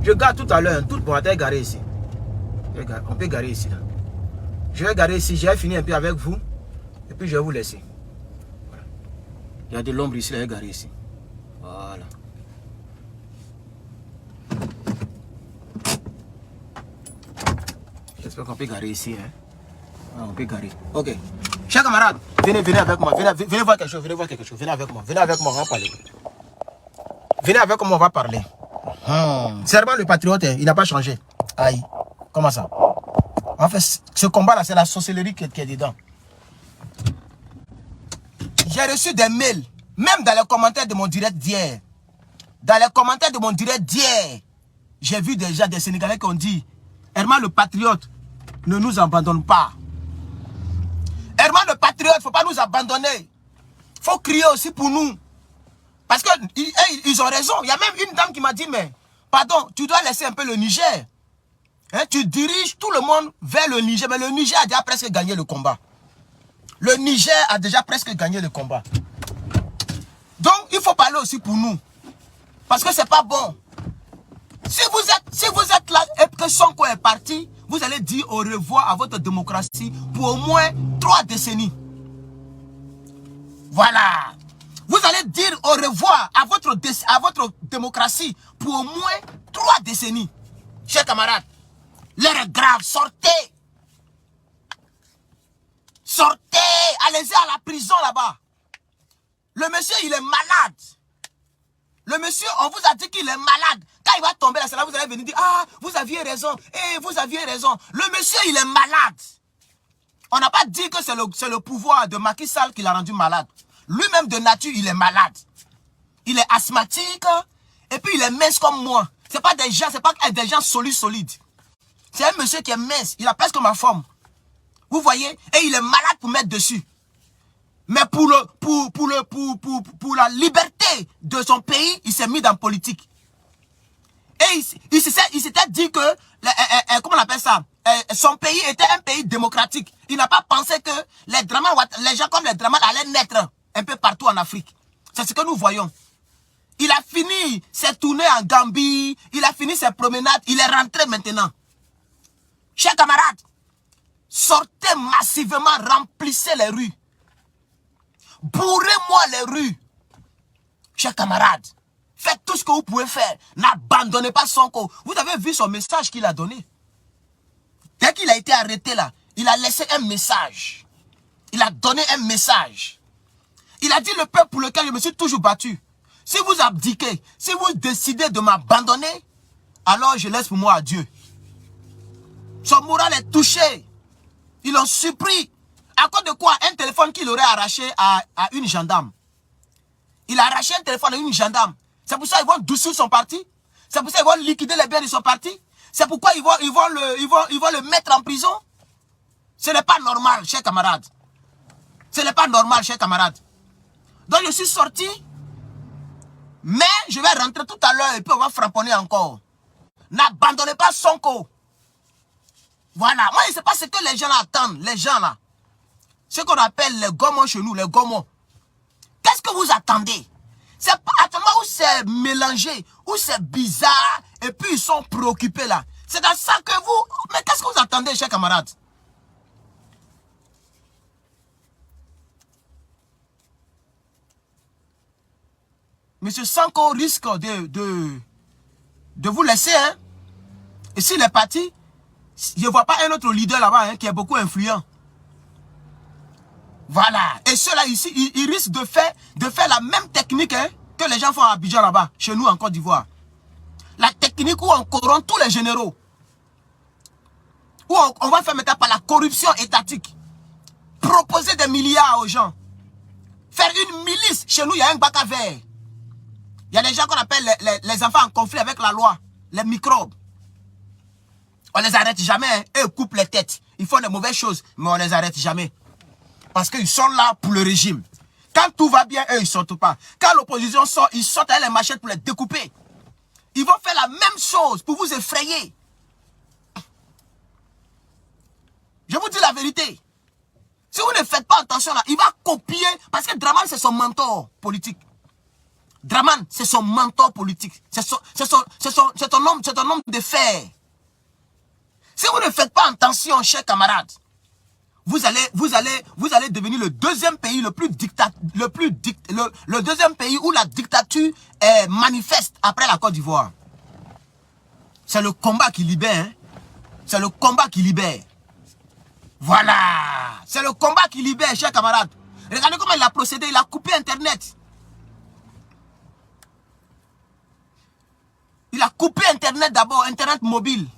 Je garde tout à l'heure. Tout bon, t'es garé ici. On peut garer ici. Là. Je vais garer ici. J'ai fini un peu avec vous. Et puis je vais vous laisser. Voilà. Il y a de l'ombre ici. Là, je vais garer ici. Voilà. J'espère qu'on peut garer ici. Hein. Ah, on peut garer. Ok. Chers camarades, venez avec moi. Venez voir quelque chose. Venez voir quelque chose. Venez avec moi. Venez avec moi. On va parler. Venez avec moi. On va parler. Serment le patriote, il n'a pas changé. Aïe. Comment ça? En fait, ce combat-là, c'est la sorcellerie qui est dedans. J'ai reçu des mails, même dans les commentaires de mon direct d'hier. Dans les commentaires de mon direct d'hier, j'ai vu déjà des Sénégalais qui ont dit Herman le patriote, ne nous abandonne pas. Herman le patriote, il ne faut pas nous abandonner. Il faut crier aussi pour nous. Parce qu'ils ont raison. Il y a même une dame qui m'a dit, mais pardon, tu dois laisser un peu le Niger. Hein, tu diriges tout le monde vers le Niger. Mais le Niger a déjà presque gagné le combat. Le Niger a déjà presque gagné le combat. Donc, il faut parler aussi pour nous. Parce que c'est pas bon. Si vous êtes là et que Sonko est parti, vous allez dire au revoir à votre démocratie pour au moins 3 décennies. Voilà. Vous allez dire au revoir à votre démocratie pour au moins 3 décennies. Chers camarades, l'heure est grave, sortez. Sortez, allez-y à la prison là-bas. Le monsieur, il est malade. Le monsieur, on vous a dit qu'il est malade. Quand il va tomber là, c'est là vous allez venir dire, ah, vous aviez raison, vous aviez raison. Le monsieur, il est malade. On n'a pas dit que c'est le pouvoir de Macky Sall qui l'a rendu malade. Lui-même de nature, il est malade. Il est asthmatique et puis il est mince comme moi. C'est pas des gens solides. C'est un monsieur qui est mince. Il a presque ma forme. Vous voyez? Et il est malade pour mettre dessus. Mais pour la liberté de son pays, il s'est mis dans la politique. Et il s'était dit que, comment on appelle ça? Son pays était un pays démocratique. Il n'a pas pensé que les gens comme les Draman allaient naître un peu partout en Afrique. C'est ce que nous voyons. Il a fini ses tournées en Gambie, il a fini ses promenades, il est rentré maintenant. Chers camarades, sortez massivement, remplissez les rues. Bourrez-moi les rues. Chers camarades, faites tout ce que vous pouvez faire. N'abandonnez pas Sonko. Vous avez vu son message qu'il a donné. Dès qu'il a été arrêté là, il a laissé un message. Il a donné un message. Il a dit le peuple pour lequel je me suis toujours battu. Si vous abdiquez, si vous décidez de m'abandonner, alors je laisse pour moi à Dieu. Son moral est touché. Ils l'ont surpris. À cause de quoi? Un téléphone qu'il aurait arraché à une gendarme. Il a arraché un téléphone à une gendarme. C'est pour ça qu'ils vont doucir son parti. C'est pour ça qu'ils vont liquider les biens de son parti. C'est pourquoi ils vont le mettre en prison. Ce n'est pas normal, chers camarades. Ce n'est pas normal, chers camarades. Donc je suis sorti. Mais je vais rentrer tout à l'heure et puis on va frapponner encore. N'abandonnez pas Sonko. Voilà. Moi, je ne sais pas ce que les gens là attendent. Les gens là. Ce qu'on appelle les gomons chez nous, les gomons. Qu'est-ce que vous attendez? C'est pas actuellement où c'est mélangé, où c'est bizarre, et puis ils sont préoccupés là. C'est dans ça que vous... Mais qu'est-ce que vous attendez, chers camarades? Monsieur Sonko risque de vous laisser. Hein? Et s'il est parti, je ne vois pas un autre leader là-bas hein, qui est beaucoup influent. Voilà. Et ceux-là ici, ils risquent de faire la même technique hein, que les gens font à Abidjan là-bas, chez nous en Côte d'Ivoire. La technique où on corrompt tous les généraux. Où on va faire maintenant par la corruption étatique. Proposer des milliards aux gens. Faire une milice. Chez nous, il y a un bac à vert. Il y a des gens qu'on appelle les enfants en conflit avec la loi. Les microbes. On les arrête jamais. Hein. Eux coupent les têtes. Ils font des mauvaises choses, mais on les arrête jamais. Parce qu'ils sont là pour le régime. Quand tout va bien, eux, ils ne sortent pas. Quand l'opposition sort, ils sortent avec les machettes pour les découper. Ils vont faire la même chose pour vous effrayer. Je vous dis la vérité. Si vous ne faites pas attention là, il va copier. Parce que Draman, c'est son mentor politique. Draman, c'est son mentor politique. C'est un homme de fer. Si vous ne faites pas attention, chers camarades, vous allez devenir le deuxième pays le deuxième pays où la dictature est manifeste après la Côte d'Ivoire. C'est le combat qui libère. Hein? C'est le combat qui libère. Voilà. C'est le combat qui libère, chers camarades. Regardez comment il a procédé. Il a coupé Internet. Il a coupé Internet d'abord, Internet mobile.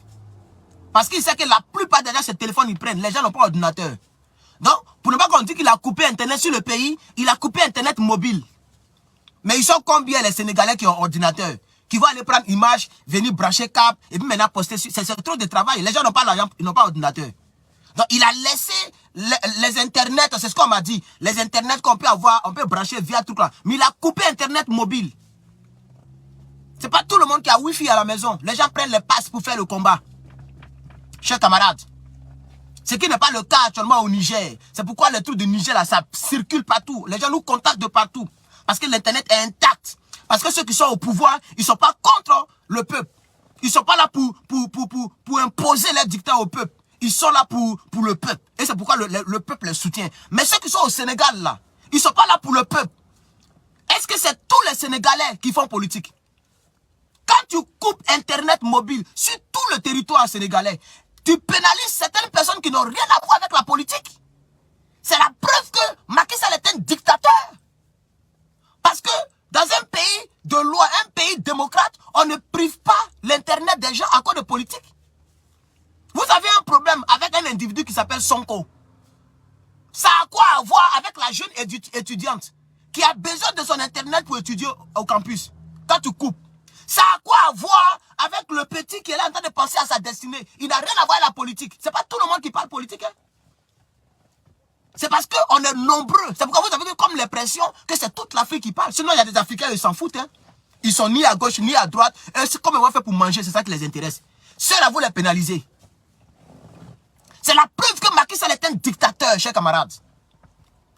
Parce qu'il sait que la plupart des gens, ces téléphones, ils prennent. Les gens n'ont pas d'ordinateur. Donc, pour ne pas qu'on dise qu'il a coupé Internet sur le pays, il a coupé Internet mobile. Mais ils sont combien les Sénégalais qui ont ordinateur? Qui vont aller prendre image, venir brancher câble, et puis maintenant poster sur... C'est trop de travail. Les gens n'ont pas l'argent, ils n'ont pas d'ordinateur. Donc, il a laissé les internets, c'est ce qu'on m'a dit. Les internets qu'on peut avoir, on peut brancher via tout là. Mais il a coupé Internet mobile. C'est pas tout le monde qui a Wi-Fi à la maison. Les gens prennent les passes pour faire le combat. Chers camarades, ce qui n'est pas le cas actuellement au Niger. C'est pourquoi les trucs du Niger, là, ça circule partout. Les gens nous contactent de partout. Parce que l'Internet est intact. Parce que ceux qui sont au pouvoir, ils ne sont pas contre le peuple. Ils ne sont pas là pour imposer leurs dictats au peuple. Ils sont là pour le peuple. Et c'est pourquoi le peuple les soutient. Mais ceux qui sont au Sénégal, là, ils ne sont pas là pour le peuple. Est-ce que c'est tous les Sénégalais qui font politique? Quand tu coupes Internet mobile sur tout le territoire sénégalais, tu pénalises certaines personnes qui n'ont rien à voir avec la politique. C'est la preuve que Macky Sall est un dictateur. Parce que dans un pays de loi, un pays démocrate, on ne prive pas l'Internet des gens à cause de politique. Vous avez un problème avec un individu qui s'appelle Sonko. Ça a quoi à voir avec la jeune étudiante qui a besoin de son Internet pour étudier au campus? Quand tu coupes. Ça a quoi à voir avec le petit qui est là en train de penser à sa destinée? Il n'a rien à voir avec la politique. C'est pas tout le monde qui parle politique. Hein? C'est parce qu'on est nombreux. C'est pourquoi vous avez comme l'impression que c'est toute l'Afrique qui parle. Sinon, il y a des Africains, ils s'en foutent. Hein? Ils sont ni à gauche, ni à droite. C'est comme ils vont faire pour manger, c'est ça qui les intéresse. Ceux-là, vous les pénalisez. C'est la preuve que Macky Sall est un dictateur, chers camarades.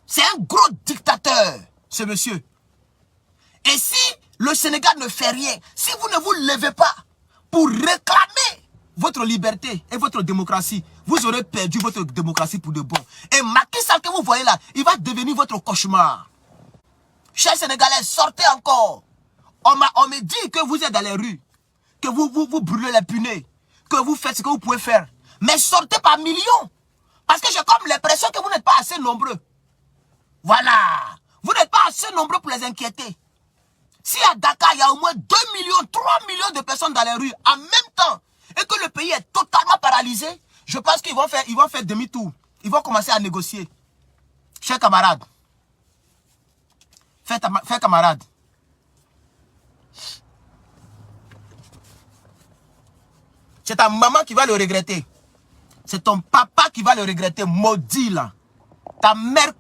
C'est un gros dictateur, ce monsieur. Et si le Sénégal ne fait rien, si vous ne vous levez pas pour réclamer votre liberté et votre démocratie, vous aurez perdu votre démocratie pour de bon. Et Macky Sall que vous voyez là, il va devenir votre cauchemar. Chers Sénégalais, sortez encore. On me dit que vous êtes dans les rues, que vous brûlez les punais, que vous faites ce que vous pouvez faire. Mais sortez par millions. Parce que j'ai comme l'impression que vous n'êtes pas assez nombreux. Voilà. Vous n'êtes pas assez nombreux pour les inquiéter. Si à Dakar, il y a au moins 2 millions, 3 millions de personnes dans les rues en même temps, et que le pays est totalement paralysé, je pense qu'ils vont faire demi-tour. Ils vont commencer à négocier. Chers camarades, chers camarades, c'est ta maman qui va le regretter. C'est ton papa qui va le regretter, maudit là. Ta mère,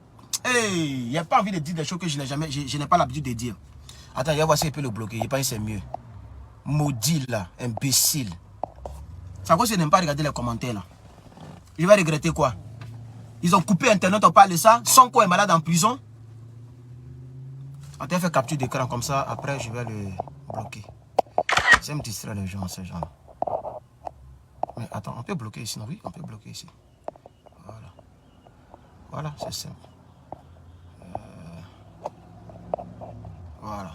hey, il n'y a pas envie de dire des choses que je n'ai pas l'habitude de dire. Attends, je vais voir si je peux le bloquer. Je pense que c'est mieux. Maudit là, imbécile. C'est à cause que je n'aime pas regarder les commentaires là. Je vais regretter quoi? Ils ont coupé Internet, on parle de ça. Sonko est malade en prison. Attends, je fais capture d'écran comme ça. Après, je vais le bloquer. Ça me distrait les gens, ces gens-là. Mais attends, on peut bloquer ici, non? Oui, on peut bloquer ici. Voilà. Voilà, c'est simple. Voilà.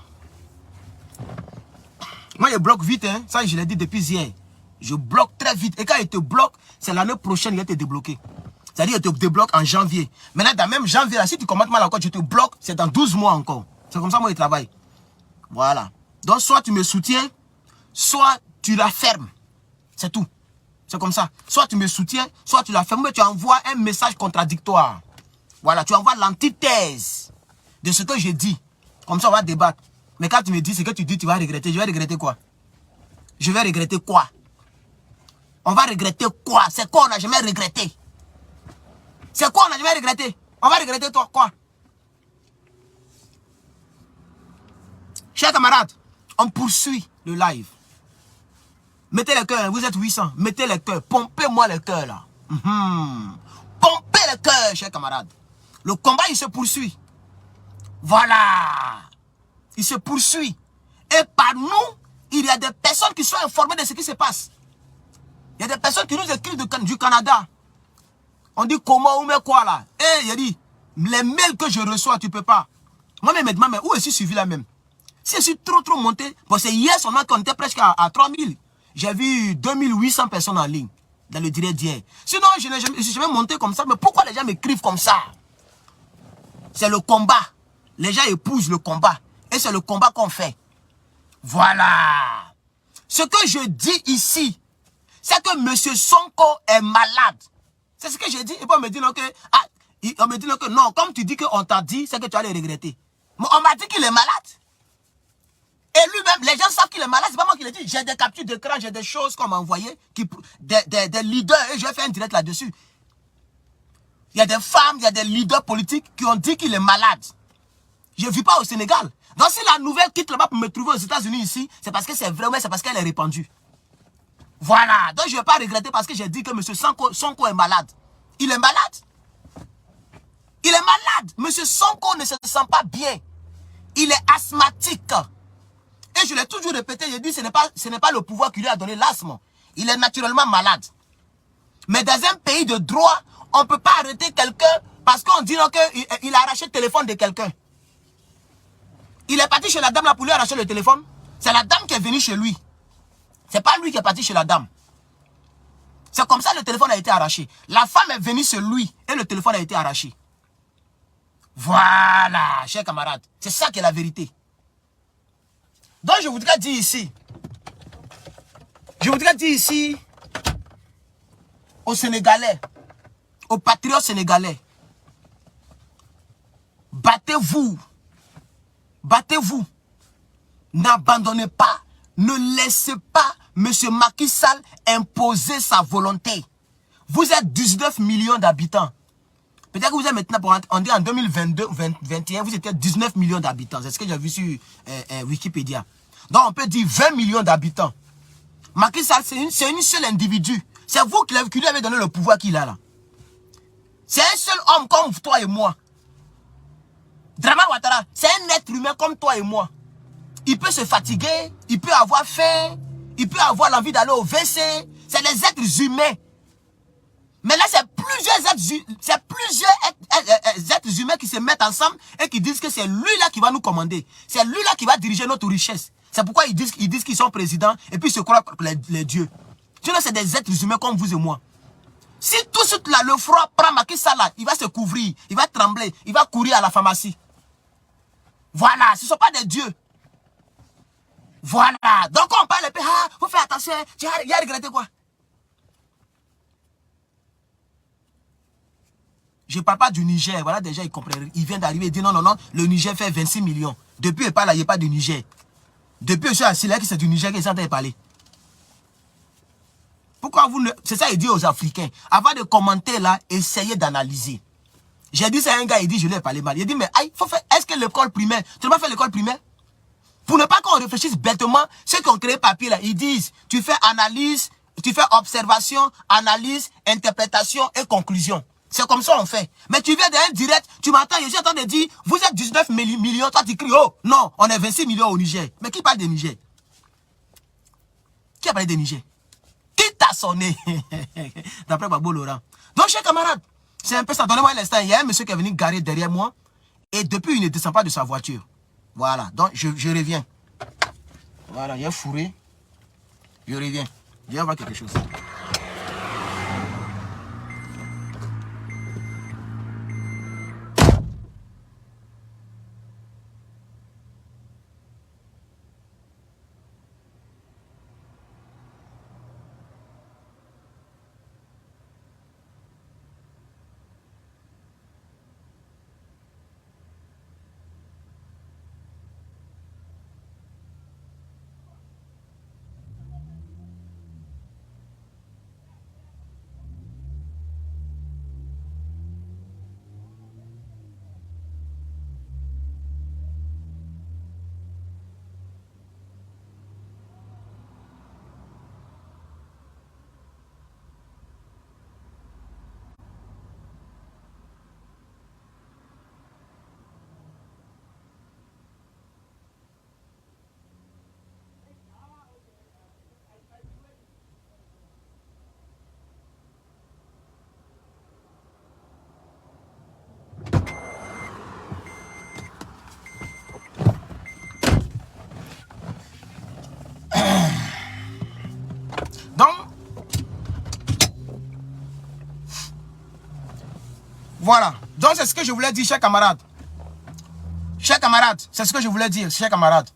Moi, je bloque vite, hein. Ça, je l'ai dit depuis hier. Je bloque très vite. Et quand il te bloque, c'est l'année prochaine, il va te débloquer. C'est-à-dire, il te débloque en janvier. Maintenant, dans même janvier, là, si tu commentes mal encore, je te bloque, c'est dans 12 mois encore. C'est comme ça, moi, je travaille. Voilà. Donc, soit tu me soutiens, soit tu la fermes. C'est tout. C'est comme ça. Soit tu me soutiens, soit tu la fermes, mais tu envoies un message contradictoire. Voilà, tu envoies l'antithèse de ce que je dis. Comme ça, on va débattre. Mais quand tu me dis ce que tu dis, tu vas regretter. Je vais regretter quoi? Je vais regretter quoi? On va regretter quoi? C'est quoi on n'a jamais regretté? C'est quoi on n'a jamais regretté? On va regretter toi quoi? Chers camarades, on poursuit le live. Mettez les cœurs, vous êtes 800. Mettez les cœurs, pompez-moi les cœurs là. Pompez les cœurs, chers camarades. Le combat, il se poursuit. Voilà. Il se poursuit. Et par nous, il y a des personnes qui sont informées de ce qui se passe. Il y a des personnes qui nous écrivent du Canada. On dit comment ou mais quoi là. Eh, il dit, les mails que je reçois, tu peux pas. Moi-même, mais où est-ce que je suis là même? Si je suis trop monté, bon, c'est hier seulement qu'on était presque à 3000. J'ai vu 2800 personnes en ligne dans le direct d'hier. Sinon, je n'ai jamais monté comme ça. Mais pourquoi les gens m'écrivent comme ça? C'est le combat. Les gens épousent le combat. Et c'est le combat qu'on fait. Voilà. Ce que je dis ici, c'est que M. Sonko est malade. C'est ce que j'ai dit. Et puis on me dit non, que, on me dit non, que non, comme tu dis qu'on t'a dit, c'est que tu allais regretter. Mais on m'a dit qu'il est malade. Et lui-même, les gens savent qu'il est malade. C'est pas moi qui l'ai dit. J'ai des captures d'écran, j'ai des choses qu'on m'a envoyées, des leaders, et je vais faire un direct là-dessus. Il y a des femmes, il y a des leaders politiques qui ont dit qu'il est malade. Je ne vis pas au Sénégal. Donc si la nouvelle quitte là-bas pour me trouver aux États-Unis ici, c'est parce que c'est vrai, mais c'est parce qu'elle est répandue. Voilà. Donc je ne vais pas regretter parce que j'ai dit que M. Sonko est malade. Il est malade. Il est malade. M. Sonko ne se sent pas bien. Il est asthmatique. Et je l'ai toujours répété, j'ai dit ce n'est pas le pouvoir qui lui a donné l'asthme. Il est naturellement malade. Mais dans un pays de droit, on ne peut pas arrêter quelqu'un parce qu'on dit qu'il a arraché le téléphone de quelqu'un. Il est parti chez la dame là pour lui arracher le téléphone. C'est la dame qui est venue chez lui. C'est pas lui qui est parti chez la dame. C'est comme ça que le téléphone a été arraché. La femme est venue chez lui et le téléphone a été arraché. Voilà, chers camarades. C'est ça qui est la vérité. Donc je voudrais dire ici, aux Sénégalais, aux patriotes sénégalais, battez-vous, battez-vous, n'abandonnez pas, ne laissez pas M. Macky Sall imposer sa volonté. Vous êtes 19 millions d'habitants. Peut-être que vous êtes maintenant, on dit en 2022-2021, vous étiez 19 millions d'habitants. C'est ce que j'ai vu sur Wikipédia. Donc on peut dire 20 millions d'habitants. Macky Sall, c'est une seule individu. C'est vous qui lui avez donné le pouvoir qu'il a là. C'est un seul homme comme toi et moi. Drama Ouattara, c'est un être humain comme toi et moi. Il peut se fatiguer, il peut avoir faim, il peut avoir l'envie d'aller au WC. C'est des êtres humains. Mais là, c'est plusieurs êtres humains qui se mettent ensemble et qui disent que c'est lui-là qui va nous commander. C'est lui-là qui va diriger notre richesse. C'est pourquoi ils disent qu'ils sont présidents et puis ils se croient les dieux. Sinon, c'est des êtres humains comme vous et moi. Si tout de suite là, le froid prend Macky Sall là, il va se couvrir, il va trembler, il va courir à la pharmacie. Voilà, ce ne sont pas des dieux. Voilà. Donc on parle, faut faire attention, il y a regretté quoi? Je ne parle pas du Niger. Voilà, déjà, ils comprennent. Il vient d'arriver, il dit non, le Niger fait 26 millions. Depuis, il parle là, il n'y a pas de Niger. Depuis, je suis assis là, c'est du Niger qu'ils sont en train de parler. Pourquoi vous ne... C'est ça, il dit aux Africains. Avant de commenter là, essayez d'analyser. J'ai dit ça à un gars, il dit, je lui ai parlé mal. Il dit, mais faut faire... Est-ce que l'école primaire... Tu n'as pas fait l'école primaire? Pour ne pas qu'on réfléchisse bêtement, ceux qui ont créé papier là, ils disent, tu fais analyse, tu fais observation, analyse, interprétation et conclusion. C'est comme ça on fait. Mais tu viens d'un direct, tu m'entends, je suis en train de dire, vous êtes 19 millions, toi tu cries, oh, non, on est 26 millions au Niger. Mais qui parle de Niger? Qui a parlé de Niger? Qui t'a sonné? D'après Babo Laurent. Donc, chers camarades, c'est un peu ça. Donnez-moi l'instant. Il y a un monsieur qui est venu garer derrière moi. Et depuis, il ne descend pas de sa voiture. Voilà. Donc, je reviens. Voilà, il est fourré. Je reviens. Je vais voir quelque chose. Voilà. Donc, c'est ce que je voulais dire, chers camarades. Chers camarades, c'est ce que je voulais dire, chers camarades.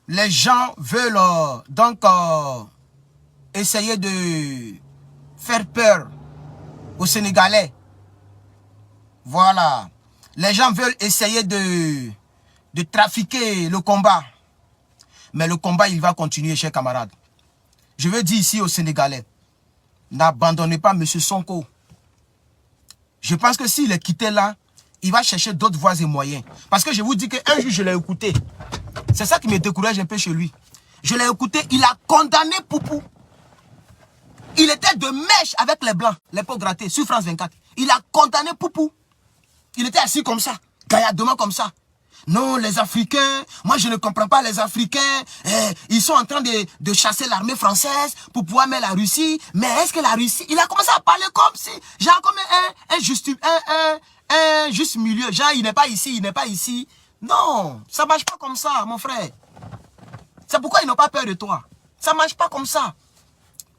Les gens veulent essayer de faire peur aux Sénégalais. Voilà. Les gens veulent essayer de trafiquer le combat. Mais le combat, il va continuer, chers camarades. Je veux dire ici aux Sénégalais, n'abandonnez pas M. Sonko. Je pense que s'il est quitté là, il va chercher d'autres voies et moyens. Parce que je vous dis qu'un jour, je l'ai écouté. C'est ça qui me décourage un peu chez lui. Je l'ai écouté, il a condamné Poupou. Il était de mèche avec les Blancs, les peaux grattées, sur France 24. Il a condamné Poupou. Il était assis comme ça, gaillardement comme ça. Non, les Africains, moi je ne comprends pas les Africains. Ils sont en train de chasser l'armée française pour pouvoir mettre la Russie. Mais est-ce que la Russie... Il a commencé à parler comme si... Genre comme un juste milieu. Genre, il n'est pas ici, il n'est pas ici. Non, ça ne marche pas comme ça, mon frère. C'est pourquoi ils n'ont pas peur de toi. Ça ne marche pas comme ça.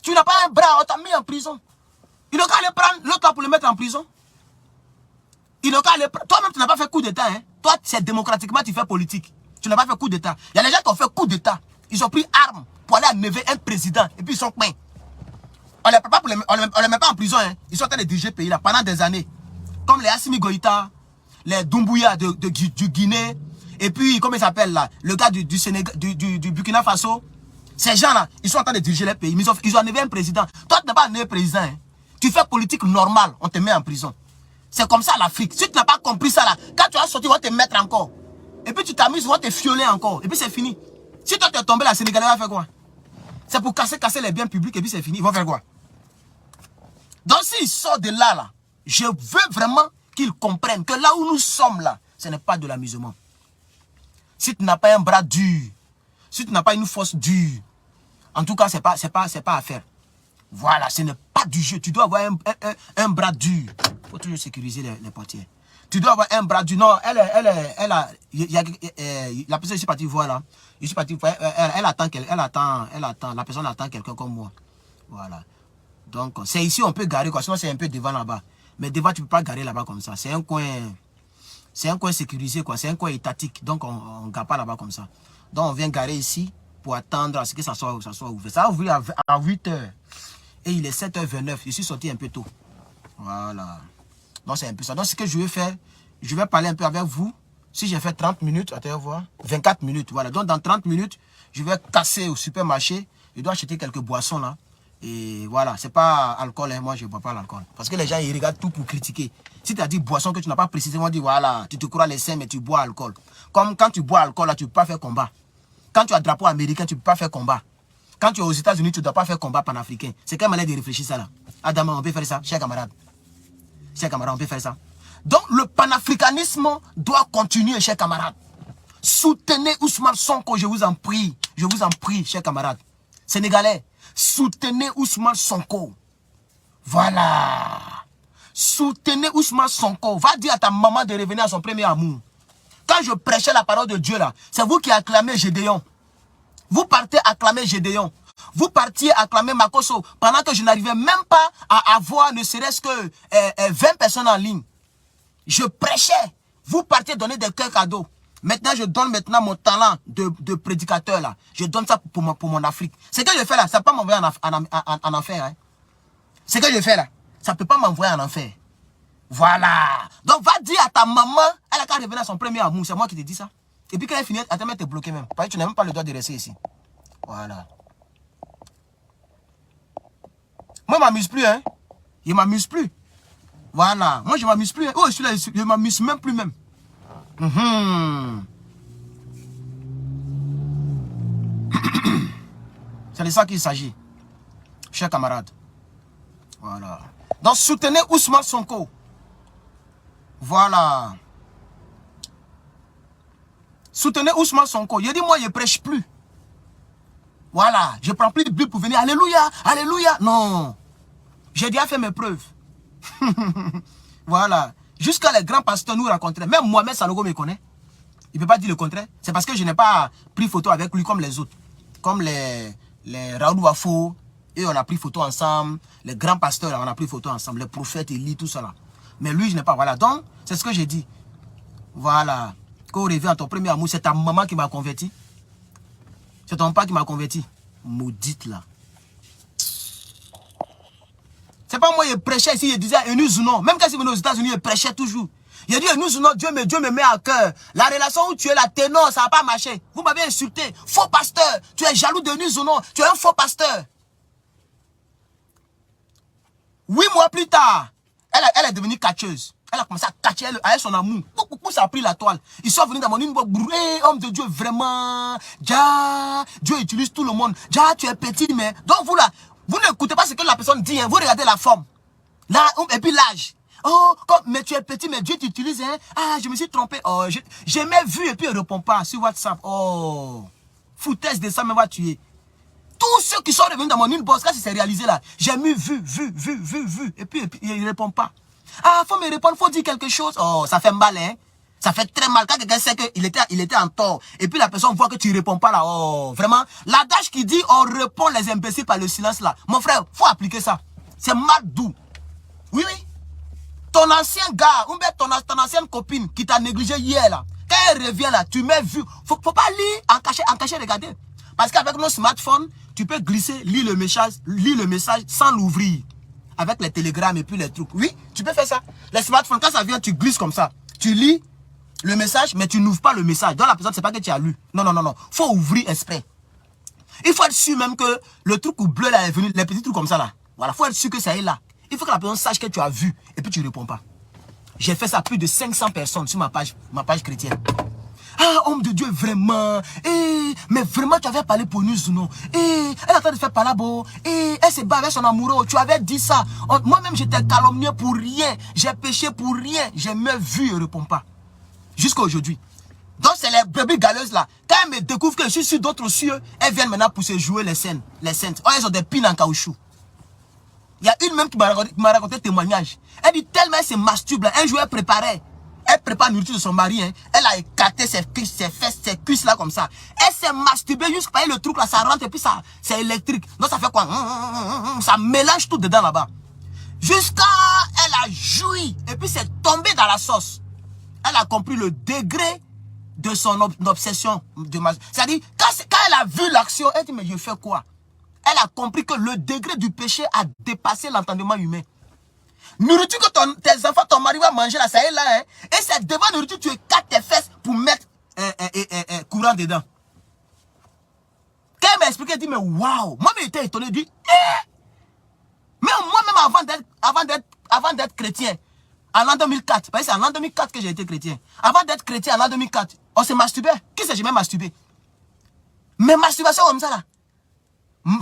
Tu n'as pas un bras, on t'a mis en prison. Il n'a qu'à aller prendre l'autre pour le mettre en prison. Il n'a qu'à aller... Toi-même, tu n'as pas fait coup d'État. Hein? Toi, c'est démocratiquement, tu fais politique. Tu n'as pas fait coup d'État. Il y a des gens qui ont fait coup d'État. Ils ont pris armes pour aller enlever un président. Et puis ils sont peints. On ne les met pas en prison. Hein? Ils sont en train de diriger le pays là, pendant des années. Comme les Assimi Goïta, les Doumbouya du Guinée. Et puis, comment il s'appelle là? Le gars du Sénégal, du Burkina Faso. Ces gens-là, ils sont en train de diriger le pays. Ils ont enlevé un président. Toi, tu n'as pas enlevé un président. Hein? Tu fais politique normale, on te met en prison. C'est comme ça l'Afrique. Si tu n'as pas compris ça là, quand tu vas sortir, on va te mettre encore. Et puis tu t'amuses, on va te fioler encore. Et puis c'est fini. Si toi tu es tombé là, Sénégalais va faire quoi? C'est pour casser les biens publics et puis c'est fini. Ils vont faire quoi? Donc s'ils sortent de là, je veux vraiment qu'ils comprennent que là où nous sommes là, ce n'est pas de l'amusement. Si tu n'as pas un bras dur, si tu n'as pas une force dure, en tout cas, c'est pas à faire. Voilà, ce n'est pas du jeu. Tu dois avoir un bras dur. Il faut toujours sécuriser les portières. Tu dois avoir un bras dur. Non, la personne, je suis parti voir là. Je suis parti voir, elle attend. La personne attend quelqu'un comme moi. Voilà. Donc, c'est ici, on peut garer, quoi. Sinon, c'est un peu devant là-bas. Mais devant, tu ne peux pas garer là-bas comme ça. C'est un coin sécurisé, quoi. C'est un coin étatique. Donc, on ne gare pas là-bas comme ça. Donc, on vient garer ici pour attendre à ce que ça soit ouvert. Ça va ouvrir à 8 h. Et il est 7h29. Je suis sorti un peu tôt. Voilà. Donc, c'est un peu ça. Donc, ce que je vais faire, je vais parler un peu avec vous. Si j'ai fait 30 minutes, attendez voir. 24 minutes, voilà. Donc, dans 30 minutes, je vais casser au supermarché. Je dois acheter quelques boissons, là. Et voilà, c'est pas alcool, hein. Moi, je ne bois pas l'alcool. Parce que les gens, ils regardent tout pour critiquer. Si tu as dit boisson que tu n'as pas précisément dit, voilà, tu te crois les seins, mais tu bois alcool. Comme quand tu bois alcool, là, tu ne peux pas faire combat. Quand tu as drapeau américain, tu ne peux pas faire combat. Quand tu es aux États-Unis, tu ne dois pas faire combat panafricain. C'est quelle manière de réfléchir ça là? Adama, on peut faire ça, chers camarades. Chers camarades, on peut faire ça. Donc, le panafricanisme doit continuer, chers camarades. Soutenez Ousmane Sonko, je vous en prie. Je vous en prie, chers camarades. Sénégalais, soutenez Ousmane Sonko. Voilà. Soutenez Ousmane Sonko. Va dire à ta maman de revenir à son premier amour. Quand je prêchais la parole de Dieu là, c'est vous qui acclamez Gédéon. Vous partez acclamer Gédéon. Vous partiez acclamer Makosso pendant que je n'arrivais même pas à avoir ne serait-ce que 20 personnes en ligne. Je prêchais. Vous partez donner des cœurs cadeaux. Maintenant, je donne mon talent de prédicateur là. Je donne ça pour mon Afrique. Ce que je fais là, ça ne peut pas m'envoyer en enfer. Hein. Ce que je fais là, ça ne peut pas m'envoyer en enfer. Voilà. Donc, va dire à ta maman, elle a qu'à revenir à son premier amour. C'est moi qui te dis ça. Et puis quand elle finit, elle te bloqué même. Parce que tu n'as même pas le droit de rester ici. Voilà. Moi, je ne m'amuse plus, hein. Je ne m'amuse plus. Voilà. Moi, je ne m'amuse plus. Hein. Oh, je suis là, je ne m'amuse même plus même. C'est de ça qu'il s'agit. Chers camarades. Voilà. Donc, soutenez Ousmane Sonko. Voilà. Soutenez Ousmane Sonko. Il dit, moi, je ne prêche plus. Voilà. Je ne prends plus de Bible pour venir. Alléluia. Alléluia. Non. J'ai déjà fait mes preuves. Voilà. Jusqu'à les grands pasteurs nous rencontraient. Même Mohamed Sanogo me connaît. Il ne peut pas dire le contraire. C'est parce que je n'ai pas pris photo avec lui comme les autres. Comme les Raoul Wafo Et on a pris photo ensemble. Les grands pasteurs, là, on a pris photo ensemble. Les prophètes, Élie, tout ça là. Mais lui, je n'ai pas. Voilà. Donc, c'est ce que j'ai dit. Voilà. Quand on revient à ton premier amour, c'est ta maman qui m'a converti. C'est ton père qui m'a converti. Maudite là. C'est pas moi qui prêchais ici, il disait Eunice ou non. Même quand il venait aux États-Unis, il prêchait toujours. Il a dit Eunice ou non, Dieu me met à cœur. La relation où tu es là, t'es non, ça n'a pas marché. Vous m'avez insulté. Faux pasteur. Tu es jaloux d'Eunice ou non. Tu es un faux pasteur. 8 mois plus tard, elle est devenue catcheuse. Elle a commencé à catcher avec son amour. Ça a pris la toile. Ils sont venus dans mon inbox. Homme de Dieu, vraiment. Dieu utilise tout le monde. Tu es petit, mais. Donc vous là, vous n'écoutez pas ce que la personne dit. Hein. Vous regardez la forme. Là, et puis l'âge. Oh, mais tu es petit, mais Dieu t'utilise. Hein. Ah, je me suis trompé. Oh, j'ai même vu et puis il ne répond pas sur WhatsApp. Oh, foutaise de ça, mais va tuer. Tous ceux qui sont revenus dans mon inbox, quand c'est réalisé là, j'ai mis vu. Et puis il ne répond pas. Ah, faut me répondre, faut dire quelque chose. Oh, ça fait mal, hein. Ça fait très mal. Quand quelqu'un sait qu'il était en tort, et puis la personne voit que tu ne réponds pas là. Oh, vraiment. L'adage qui dit on répond les imbéciles par le silence là. Mon frère, faut appliquer ça. C'est mal doux. Oui. Ton ancien gars, ou bien ton ancienne copine qui t'a négligé hier là, quand elle revient là, tu mets vu. Faut pas lire en caché, regarder. Parce qu'avec nos smartphones, tu peux glisser, lire le message sans l'ouvrir. Avec les télégrammes et puis les trucs. Oui, tu peux faire ça. Les smartphones, quand ça vient, tu glisses comme ça. Tu lis le message, mais tu n'ouvres pas le message. Donc la personne ne sait pas que tu as lu. Non. Faut ouvrir exprès. Il faut être sûr même que le truc bleu là est venu, les petits trucs comme ça là. Voilà, faut être sûr que ça est là. Il faut que la personne sache que tu as vu et puis tu ne réponds pas. J'ai fait ça à plus de 500 personnes sur ma page chrétienne. Ah, homme de Dieu, vraiment. Mais vraiment, tu avais parlé pour nous ou non? Elle est en train de faire palabo. Elle se bat avec son amoureux. Tu avais dit ça. Moi-même, j'étais calomnié pour rien. J'ai péché pour rien. J'ai même vu et ne réponds pas. Jusqu'à aujourd'hui. Donc, c'est les brebis galeuses là. Quand elles me découvrent que je suis sur d'autres cieux, elles viennent maintenant pour se jouer les scènes. Oh, elles ont des pins en caoutchouc. Il y a une même qui m'a raconté un témoignage. Elle dit tellement elle se masturbe là. Un jour, elle préparait. Elle prépare la nourriture de son mari. Hein. Elle a écarté ses fesses, ses cuisses là comme ça. Elle s'est masturbée jusqu'à le truc là, ça rentre et puis ça, c'est électrique. Donc ça fait quoi? Ça mélange tout dedans là-bas. Jusqu'à elle a joui et puis c'est tombé dans la sauce. Elle a compris le degré de son obsession. C'est-à-dire, quand elle a vu l'action, elle dit mais je fais quoi? Elle a compris que le degré du péché a dépassé l'entendement humain. Nourriture que tes enfants, ton mari va manger là, ça est là, hein. Et c'est devant nourriture, tu écartes tes fesses pour mettre courant dedans. Quand elle m'a expliqué, elle dit, mais waouh, moi, j'étais étonné, je dis, mais moi-même, avant d'être chrétien, en l'an 2004, parce que c'est en l'an 2004 que j'ai été chrétien. Avant d'être chrétien, en l'an 2004, on se masturbait. Qui s'est jamais masturbé? Mais masturbation comme ça là.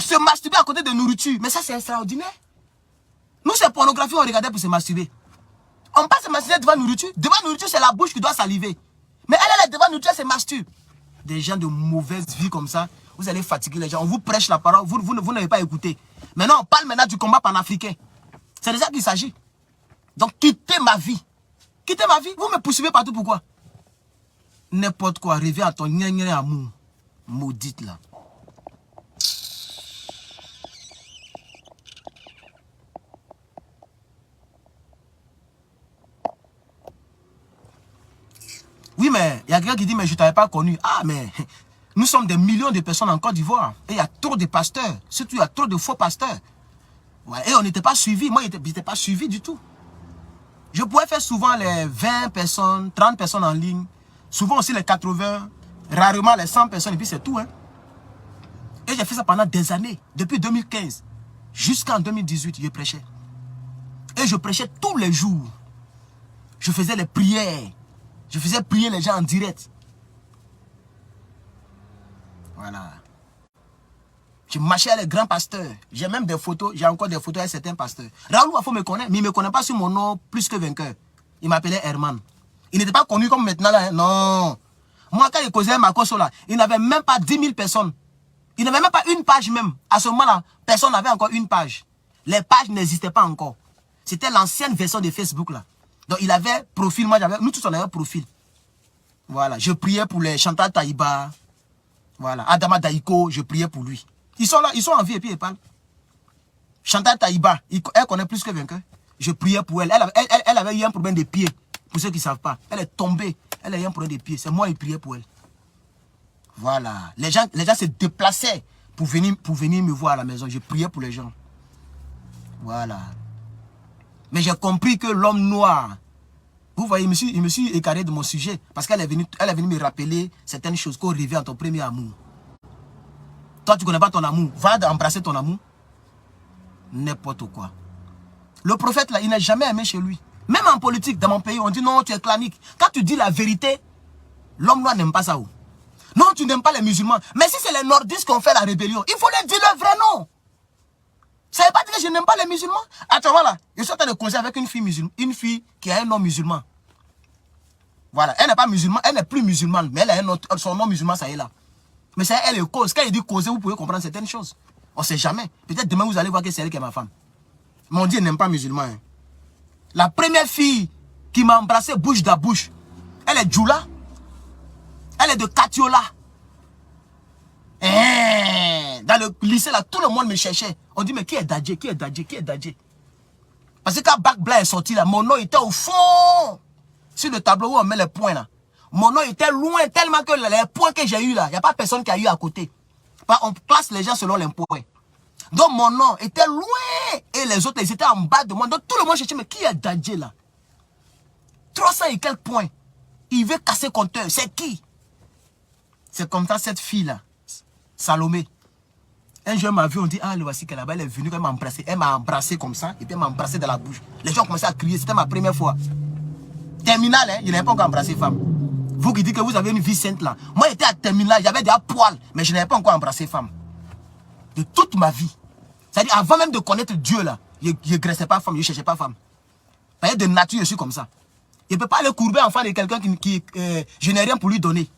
Se masturber à côté de nourriture, mais ça c'est extraordinaire. Nous, c'est pornographie, on regardait pour se masturber. On passe se masturber devant nourriture. Devant nourriture, c'est la bouche qui doit saliver. Mais elle est devant nourriture, elle se masturbe. Des gens de mauvaise vie comme ça, vous allez fatiguer les gens. On vous prêche la parole, vous n'avez pas écouté. Maintenant, on parle maintenant du combat panafricain. C'est de ça qu'il s'agit. Donc, quittez ma vie. Quittez ma vie. Vous me poursuivez partout, pourquoi? N'importe quoi, reviens à ton gna amour. Maudite là. Oui, mais il y a quelqu'un qui dit, mais je ne t'avais pas connu. Ah, mais nous sommes des millions de personnes en Côte d'Ivoire. Et il y a trop de pasteurs. Surtout, il y a trop de faux pasteurs. Ouais, et on n'était pas suivis. Moi, je n'étais pas suivi du tout. Je pouvais faire souvent les 20 personnes, 30 personnes en ligne. Souvent aussi les 80. Rarement les 100 personnes. Et puis c'est tout. Hein. Et j'ai fait ça pendant des années. Depuis 2015. Jusqu'en 2018, je prêchais. Et je prêchais tous les jours. Je faisais les prières. Je faisais prier les gens en direct. Voilà. Je marchais avec les grands pasteurs. J'ai même des photos. J'ai encore des photos avec certains pasteurs. Raoul Wafo me connaît, mais il ne me connaît pas sur mon nom plus que vainqueur. Il m'appelait Herman. Il n'était pas connu comme maintenant là. Non. Moi, quand il causait Makoso là, il n'avait même pas 10 000 personnes. Il n'avait même pas une page même. À ce moment-là, personne n'avait encore une page. Les pages n'existaient pas encore. C'était l'ancienne version de Facebook là. Donc il avait profil, moi j'avais, nous tous on avait profil. Voilà, je priais pour les Chantal Taïba. Voilà, Adama Daïko, je priais pour lui. Ils sont là, ils sont en vie et puis ils parlent. Chantal Taïba, elle connaît plus que vainqueur. Je priais pour elle. Elle avait eu un problème de pied. Pour ceux qui ne savent pas. Elle est tombée. Elle a eu un problème de pied. C'est moi qui priais pour elle. Voilà. Les gens se déplaçaient pour venir me voir à la maison. Je priais pour les gens. Voilà. Mais j'ai compris que l'homme noir, vous voyez, il me suis écarté de mon sujet. Parce qu'elle est venue me rappeler certaines choses qu'on rêvait en ton premier amour. Toi, tu ne connais pas ton amour. Va embrasser ton amour. N'importe quoi. Le prophète, là, il n'a jamais aimé chez lui. Même en politique, dans mon pays, on dit non, tu es clanique. Quand tu dis la vérité, l'homme noir n'aime pas ça. Où? Non, tu n'aimes pas les musulmans. Mais si c'est les nordistes qui ont fait la rébellion, il faut leur dire le vrai nom. Ça ne veut pas dire que je n'aime pas les musulmans. Attends, voilà. Je suis en train de causer avec une fille musulmane, une fille qui a un nom musulman. Voilà. Elle n'est pas musulmane, elle n'est plus musulmane, mais elle a un autre, son nom musulman, ça y est là. Mais c'est elle est cause. Quand il dit causer, vous pouvez comprendre certaines choses. On ne sait jamais. Peut-être demain, vous allez voir que c'est elle qui est ma femme. Mais on dit qu'elle n'aime pas musulman. Hein. La première fille qui m'a embrassé bouche à bouche, elle est Djoula. Elle est de Katiola. Dans le lycée, là, tout le monde me cherchait. On dit, mais qui est Dadje? Qui est Dadje? Qui est Dadje? Parce que quand Bac Blanc est sorti, là, mon nom était au fond. Sur le tableau où on met les points, là. Mon nom était loin, tellement que les points que j'ai eu, là, il n'y a pas personne qui a eu à côté. On classe les gens selon les points. Donc, mon nom était loin. Et les autres, ils étaient en bas de moi. Donc, tout le monde cherchait, mais qui est Dadje, là? 300 et quelques points. Il veut casser compteur. C'est qui? C'est comme ça, cette fille-là, Salomé. Un jour, m'a vu, on dit, ah, le voici qu'elle est venue, elle m'a embrassé. Elle m'a embrassé comme ça, et puis elle m'a embrassé dans la bouche. Les gens ont commencé à crier, c'était ma première fois. Terminale, hein, il n'avait pas encore embrassé femme. Vous qui dites que vous avez une vie sainte là. Moi, j'étais à terminale, j'avais des poils, mais je n'avais pas encore embrassé femme. De toute ma vie. C'est-à-dire, avant même de connaître Dieu là, je ne graissais pas femme, je ne cherchais pas femme. Parce que de nature, je suis comme ça. Je ne peux pas aller courber enfant de quelqu'un qui je n'ai rien pour lui donner.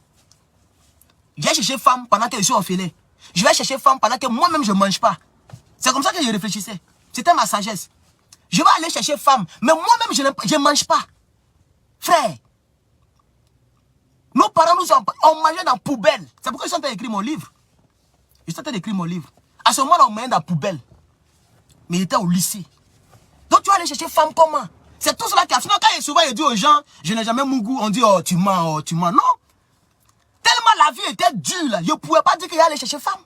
J'ai cherché femme pendant que je suis orphelin. Je vais chercher femme pendant que moi-même je ne mange pas. C'est comme ça que je réfléchissais. C'était ma sagesse. Je vais aller chercher femme, mais moi-même je ne mange pas. Frère, nos parents on mangeait dans la poubelle. C'est pourquoi je suis en train d'écrire mon livre. Je suis en train d'écrire mon livre. À ce moment-là, on mangeait dans la poubelle. Mais il était au lycée. Donc tu vas aller chercher femme comment? C'est tout cela qui a... Sinon, quand souvent il dit aux gens, je n'ai jamais mon goût, on dit, oh tu mens, oh tu mens. Non. Tellement la vie était dure là, je ne pouvais pas dire qu'il allait chercher femme.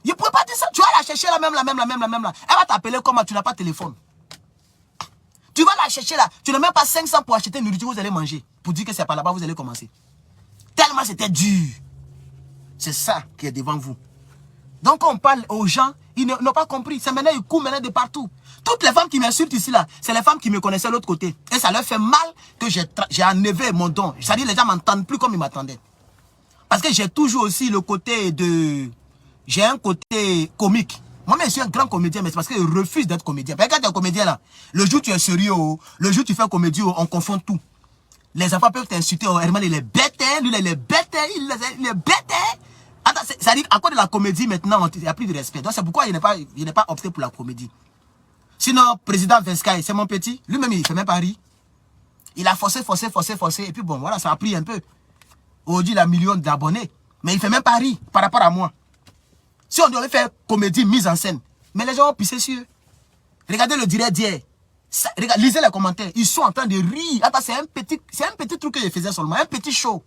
Je ne pouvais pas dire ça. Tu vas la chercher la même là. Elle va t'appeler comment? Tu n'as pas de téléphone. Tu vas la chercher là. Tu n'as même pas 500 pour acheter une nourriture, vous allez manger. Pour dire que c'est par là-bas, vous allez commencer. Tellement c'était dur. C'est ça qui est devant vous. Donc quand on parle aux gens, ils n'ont pas compris. C'est maintenant, ils courent maintenant de partout. Toutes les femmes qui m'insultent ici là, c'est les femmes qui me connaissaient de l'autre côté. Et ça leur fait mal que j'ai enlevé mon don. C'est-à-dire les gens ne m'entendent plus comme ils m'attendaient. Parce que j'ai toujours aussi le côté de... J'ai un côté comique. Moi-même, je suis un grand comédien, mais c'est parce que je refuse d'être comédien. Parce que quand tu es comédien là, le jour tu es sérieux, le jour tu fais comédie, on confond tout. Les enfants peuvent t'insulter, oh, Herman il est bête, lui il est bête, il est bête. C'est-à-dire, à cause de la comédie maintenant, il n'y a plus de respect. Donc c'est pourquoi il n'est pas opté pour la comédie. Sinon, président Vensky, c'est mon petit. Lui-même, il ne fait même pas rire. Il a forcé. Et puis bon, voilà, ça a pris un peu. Aujourd'hui, il a millions d'abonnés. Mais il ne fait même pas rire par rapport à moi. Si on devait faire comédie, mise en scène. Mais les gens ont pissé sur eux. Regardez le direct d'hier. Lisez les commentaires. Ils sont en train de rire. Attends, c'est un petit truc que je faisais seulement. Un petit show.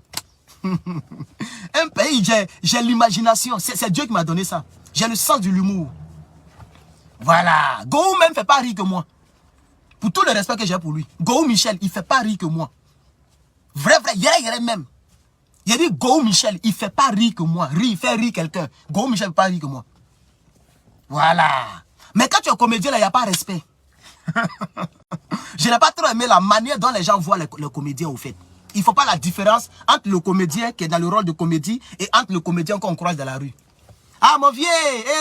Un pays, j'ai l'imagination. C'est Dieu qui m'a donné ça. J'ai le sens de l'humour. Voilà. Gou même ne fait pas rire que moi. Pour tout le respect que j'ai pour lui. Gou Michel, il ne fait pas rire que moi. Vrai, yéré même. Il dit Gou Michel, il ne fait pas rire que moi. Il fait rire quelqu'un. Gou Michel ne fait pas rire que moi. Voilà. Mais quand tu es comédien, là, il n'y a pas de respect. Je n'ai pas trop aimé la manière dont les gens voient le comédien au fait. Il ne faut pas la différence entre le comédien qui est dans le rôle de comédie et entre le comédien qu'on croise dans la rue. Ah mon vieux,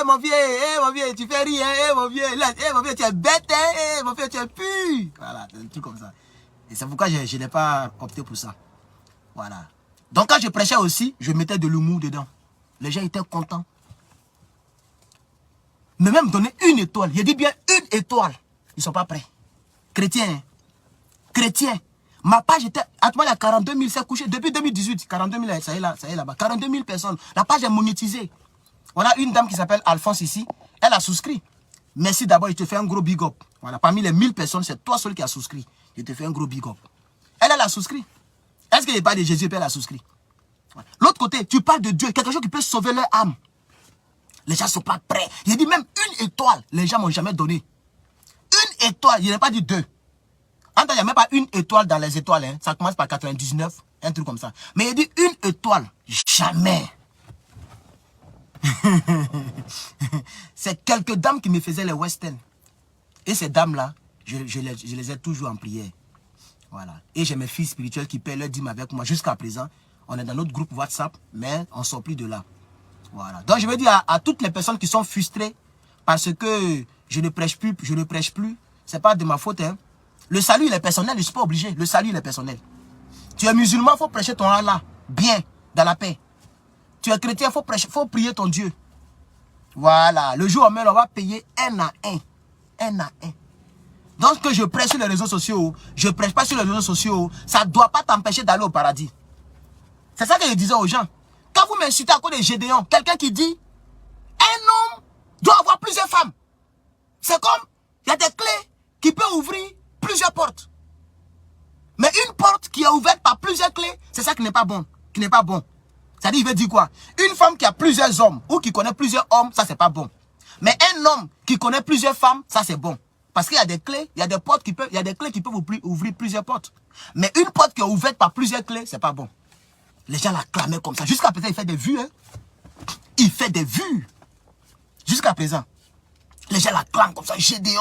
mon vieux, tu fais rire, mon vieux, tu es bête, mon vieux, tu es pu. Voilà, c'est un truc comme ça. Et c'est pourquoi je n'ai pas opté pour ça. Voilà. Donc quand je prêchais aussi, je mettais de l'humour dedans. Les gens étaient contents. Mais même donner une étoile, je dis bien une étoile, ils ne sont pas prêts. Chrétiens, chrétiens. Ma page était, actuellement, il y a 42 000, c'est couché depuis 2018. 42 000, ça y est là-bas. 42 000 personnes. La page est monétisée. On a une dame qui s'appelle Alphonse ici. Elle a souscrit. Merci d'abord, je te fais un gros big up. Voilà, parmi les 1000 personnes, c'est toi seul qui a souscrit. Je te fais un gros big up. Elle a souscrit. Est-ce qu'il n'est pas de Jésus, puis elle a souscrit? Voilà. L'autre côté, tu parles de Dieu, quelque chose qui peut sauver leur âme. Les gens ne sont pas prêts. Il dit même une étoile, les gens ne m'ont jamais donné. Une étoile, il n'a pas dit deux. En il n'y a même pas une étoile dans les étoiles. Hein. Ça commence par 99, un truc comme ça. Mais il dit une étoile, jamais. C'est quelques dames qui me faisaient les westerns. Et ces dames-là, je les ai toujours en prière. Voilà. Et j'ai mes filles spirituelles qui paient leur dîme avec moi jusqu'à présent. On est dans notre groupe WhatsApp, mais on ne sort plus de là. Voilà. Donc je veux dire à toutes les personnes qui sont frustrées parce que je ne prêche plus, ce n'est pas de ma faute. Hein. Le salut, il est personnel, je ne suis pas obligé. Le salut, il est personnel. Tu es musulman, il faut prêcher ton Allah, bien, dans la paix. Tu es chrétien, il faut prier ton Dieu. Voilà. Le jour où on meurt, on va payer un à un. Un à un. Donc, que je prêche sur les réseaux sociaux, je ne prêche pas sur les réseaux sociaux, ça ne doit pas t'empêcher d'aller au paradis. C'est ça que je disais aux gens. Quand vous m'insultez à cause de Gédéon, quelqu'un qui dit, un homme doit avoir plusieurs femmes. C'est comme, il y a des clés qui peuvent ouvrir plusieurs portes. Mais une porte qui est ouverte par plusieurs clés, c'est ça qui n'est pas bon. Qui n'est pas bon. C'est-à-dire, il veut dire quoi? Une femme qui a plusieurs hommes ou qui connaît plusieurs hommes, ça, c'est pas bon. Mais un homme qui connaît plusieurs femmes, ça, c'est bon. Parce qu'il y a des clés, il y a des portes qui peuvent, il y a des clés qui peuvent ouvrir plusieurs portes. Mais une porte qui est ouverte par plusieurs clés, c'est pas bon. Les gens l'acclamaient comme ça. Jusqu'à présent, il fait des vues. Hein? Il fait des vues. Jusqu'à présent. Les gens l'acclament comme ça. Gédéon.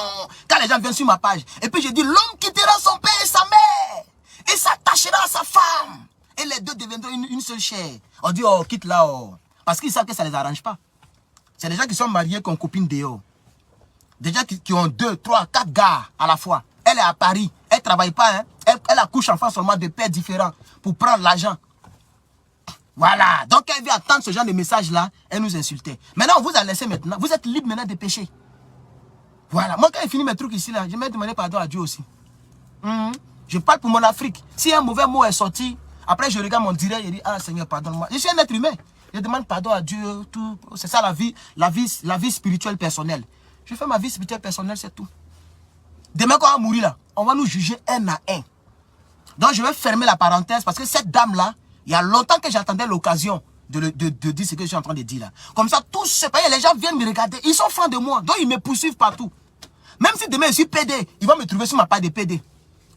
Quand les gens viennent sur ma page. Et puis je dis, l'homme quittera son père et sa mère. Et s'attachera à sa femme. Et les deux deviendront une seule chair. On dit, oh, quitte là. Oh. Parce qu'ils savent que ça ne les arrange pas. C'est les gens qui sont mariés qui ont copine dehors. Des gens qui ont 2, 3, 4 gars à la fois. Elle est à Paris. Elle ne travaille pas. Hein? Elle accouche en France seulement de pères différents pour prendre l'argent. Voilà. Donc, elle vient attendre ce genre de message-là. Elle nous insultait. Maintenant, on vous a laissé maintenant. Vous êtes libre maintenant de pécher. Voilà. Moi, quand j'ai fini mes trucs ici, là, je vais demander pardon à Dieu aussi. Je parle pour mon Afrique. Si un mauvais mot est sorti, après, je regarde mon direct et je dis, ah, Seigneur, pardonne-moi. Je suis un être humain. Je demande pardon à Dieu. C'est ça la vie spirituelle personnelle. Je fais ma vie spirituelle personnelle, c'est tout. Demain, quand on va mourir là, on va nous juger un à un. Donc, je vais fermer la parenthèse parce que cette dame-là, il y a longtemps que j'attendais l'occasion de dire ce que je suis en train de dire là. Comme ça, tous ces pays, les gens viennent me regarder. Ils sont fans de moi. Donc, ils me poursuivent partout. Même si demain, je suis PD, ils vont me trouver sur ma page de PD.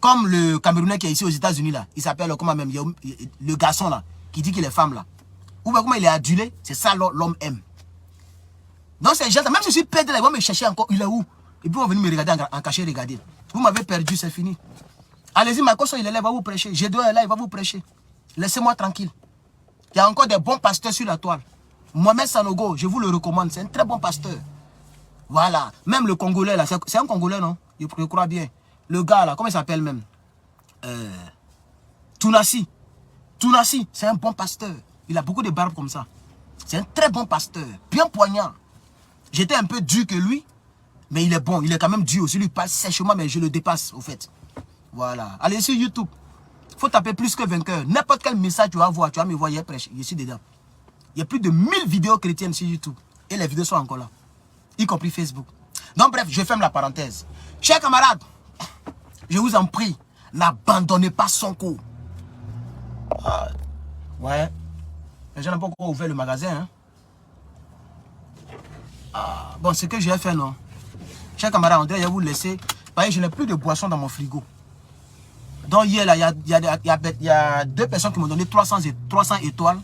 Comme le Camerounais qui est ici aux États-Unis là. Il s'appelle comment même, le garçon là, qui dit qu'il est femme là. Ou bien comment il est adulé, c'est ça l'homme aime. Donc, ces gens, même si je suis PD là, ils vont me chercher encore. Il est où? Et puis, ils vont venir me regarder en cachet, regarder. Vous m'avez perdu, c'est fini. Allez-y, Makoso, il est là, il va vous prêcher. Gédéon est là, il va vous prêcher. Laissez-moi tranquille. Il y a encore des bons pasteurs sur la toile. Mohamed Sanogo, je vous le recommande. C'est un très bon pasteur. Voilà. Même le Congolais, là, c'est un Congolais, non? Je crois bien. Le gars, là, comment il s'appelle même? Tounassi. Tounassi, c'est un bon pasteur. Il a beaucoup de barbes comme ça. C'est un très bon pasteur. Bien poignant. J'étais un peu dur que lui. Mais il est bon. Il est quand même dur aussi. Lui passe sèchement, mais je le dépasse, au fait. Voilà. Allez sur YouTube. Il faut taper plus que vainqueur. N'importe quel message tu vas voir, tu vas me voir, il prêche. Je suis dedans. Il y a plus de 1000 vidéos chrétiennes sur YouTube. Et les vidéos sont encore là. Y compris Facebook. Donc bref, je ferme la parenthèse. Chers camarades, je vous en prie, n'abandonnez pas Sonko. Ouais. Les gens n'ont pas encore ouvert le magasin. Hein? Bon, ce que je vais faire, non. Chers camarades, on dirait que je vais vous laisser. Voyez, je n'ai plus de boisson dans mon frigo. Donc hier, là, il y a 2 personnes qui m'ont donné 300 étoiles.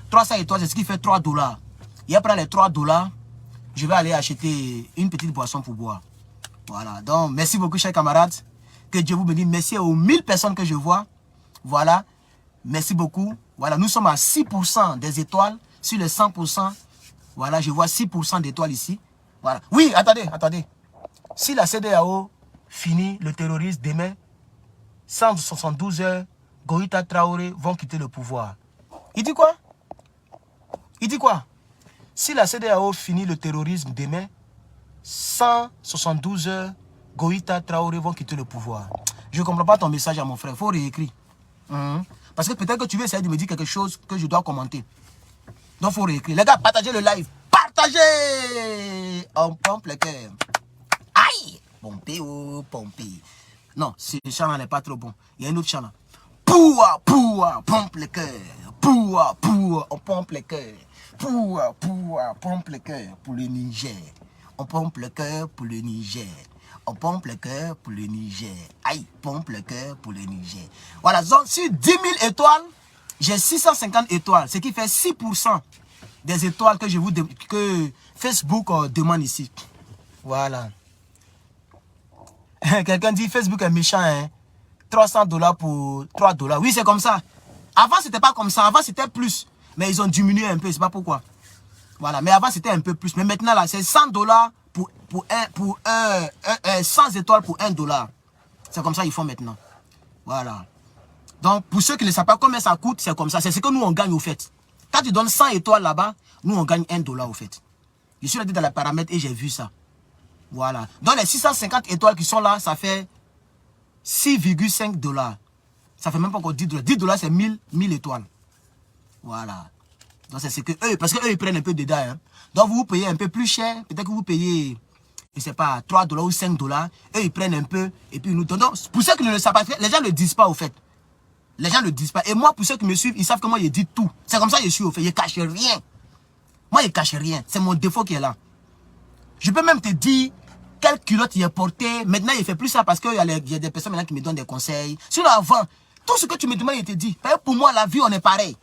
300 étoiles, c'est ce qui fait $3. Et après les $3, je vais aller acheter une petite boisson pour boire. Voilà. Donc, merci beaucoup, chers camarades. Que Dieu vous bénisse. Merci aux 1000 personnes que je vois. Voilà. Merci beaucoup. Voilà, nous sommes à 6% des étoiles sur les 100%. Voilà, je vois 6% d'étoiles ici. Voilà. Oui, attendez. Si la CEDEAO finit le terrorisme demain, 172 heures, Goïta Traoré vont quitter le pouvoir. Il dit quoi? Il dit quoi? Si la CEDEAO finit le terrorisme demain, 172 heures, Goïta Traoré vont quitter le pouvoir. Je ne comprends pas ton message à mon frère. Il faut réécrire. Parce que peut-être que tu veux essayer de me dire quelque chose que je dois commenter. Donc il faut réécrire. Les gars, partagez le live. Partagez. On pompe le cœur. Aïe. Pomper, oh, pomper. Non, ce chant n'est pas trop bon. Il y a un autre chant là. Poua, poua, pompe le cœur. Poua, poua, on pompe le cœur. Poua, poua, pompe le cœur pour le Niger. On pompe le cœur pour le Niger. On pompe le cœur pour le Niger. Aïe, pompe le cœur pour le Niger. Voilà, donc sur 10 000 étoiles, j'ai 650 étoiles. Ce qui fait 6% des étoiles que Facebook demande ici. Voilà. Quelqu'un dit Facebook est méchant, hein. $300 pour $3. Oui, c'est comme ça. Avant, c'était pas comme ça. Avant, c'était plus. Mais ils ont diminué un peu, c'est pas pourquoi. Voilà, mais avant, c'était un peu plus. Mais maintenant, là, c'est $100 pour 100 étoiles pour $1. C'est comme ça qu'ils font maintenant. Voilà. Donc, pour ceux qui ne savent pas combien ça coûte, c'est comme ça. C'est ce que nous, on gagne au fait. Quand tu donnes 100 étoiles là-bas, nous, on gagne $1 au fait. Je suis allé dans les paramètres et j'ai vu ça. Voilà. Donc, les 650 étoiles qui sont là, ça fait $6,5. Ça fait même pas encore $10. $10, c'est 1000 étoiles. Voilà. Donc, c'est ce que eux, parce qu'eux, ils prennent un peu dedans. Hein. Donc, vous payez un peu plus cher. Peut-être que vous payez, je ne sais pas, $3 ou $5. Eux, ils prennent un peu et puis ils nous donnent. Donc, pour ceux qui ne le savent pas, les gens ne le disent pas au fait. Les gens ne le disent pas. Et moi, pour ceux qui me suivent, ils savent que moi, je dis tout. C'est comme ça que je suis au fait. Je ne cache rien. Moi, je ne cache rien. C'est mon défaut qui est là. Je peux même te dire quelle culotte il a porté. Maintenant, il ne fait plus ça parce qu'il y a des personnes maintenant qui me donnent des conseils. Sinon, avant, tout ce que tu me demandes, il te dit. Pour moi, la vie, on est pareil.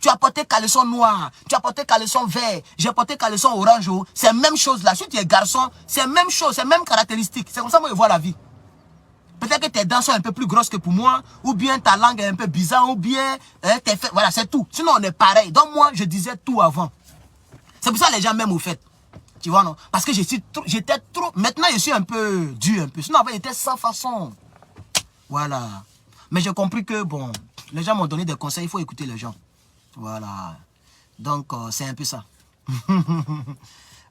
Tu as porté caleçon noir, tu as porté caleçon vert, j'ai porté caleçon orange. C'est la même chose là. Si tu es garçon, c'est la même chose, c'est la même caractéristique. C'est comme ça que moi, je vois la vie. Peut-être que tes dents sont un peu plus grosses que pour moi, ou bien ta langue est un peu bizarre, ou bien tes faits. Voilà, c'est tout. Sinon, on est pareil. Donc, moi, je disais tout avant. C'est pour ça que les gens m'aiment au fait. Tu vois, non? Parce que j'étais trop. Maintenant, je suis un peu dur, un peu. Sinon, avant, j'étais sans façon. Voilà. Mais j'ai compris que, bon, les gens m'ont donné des conseils, il faut écouter les gens. Voilà. Donc, c'est un peu ça.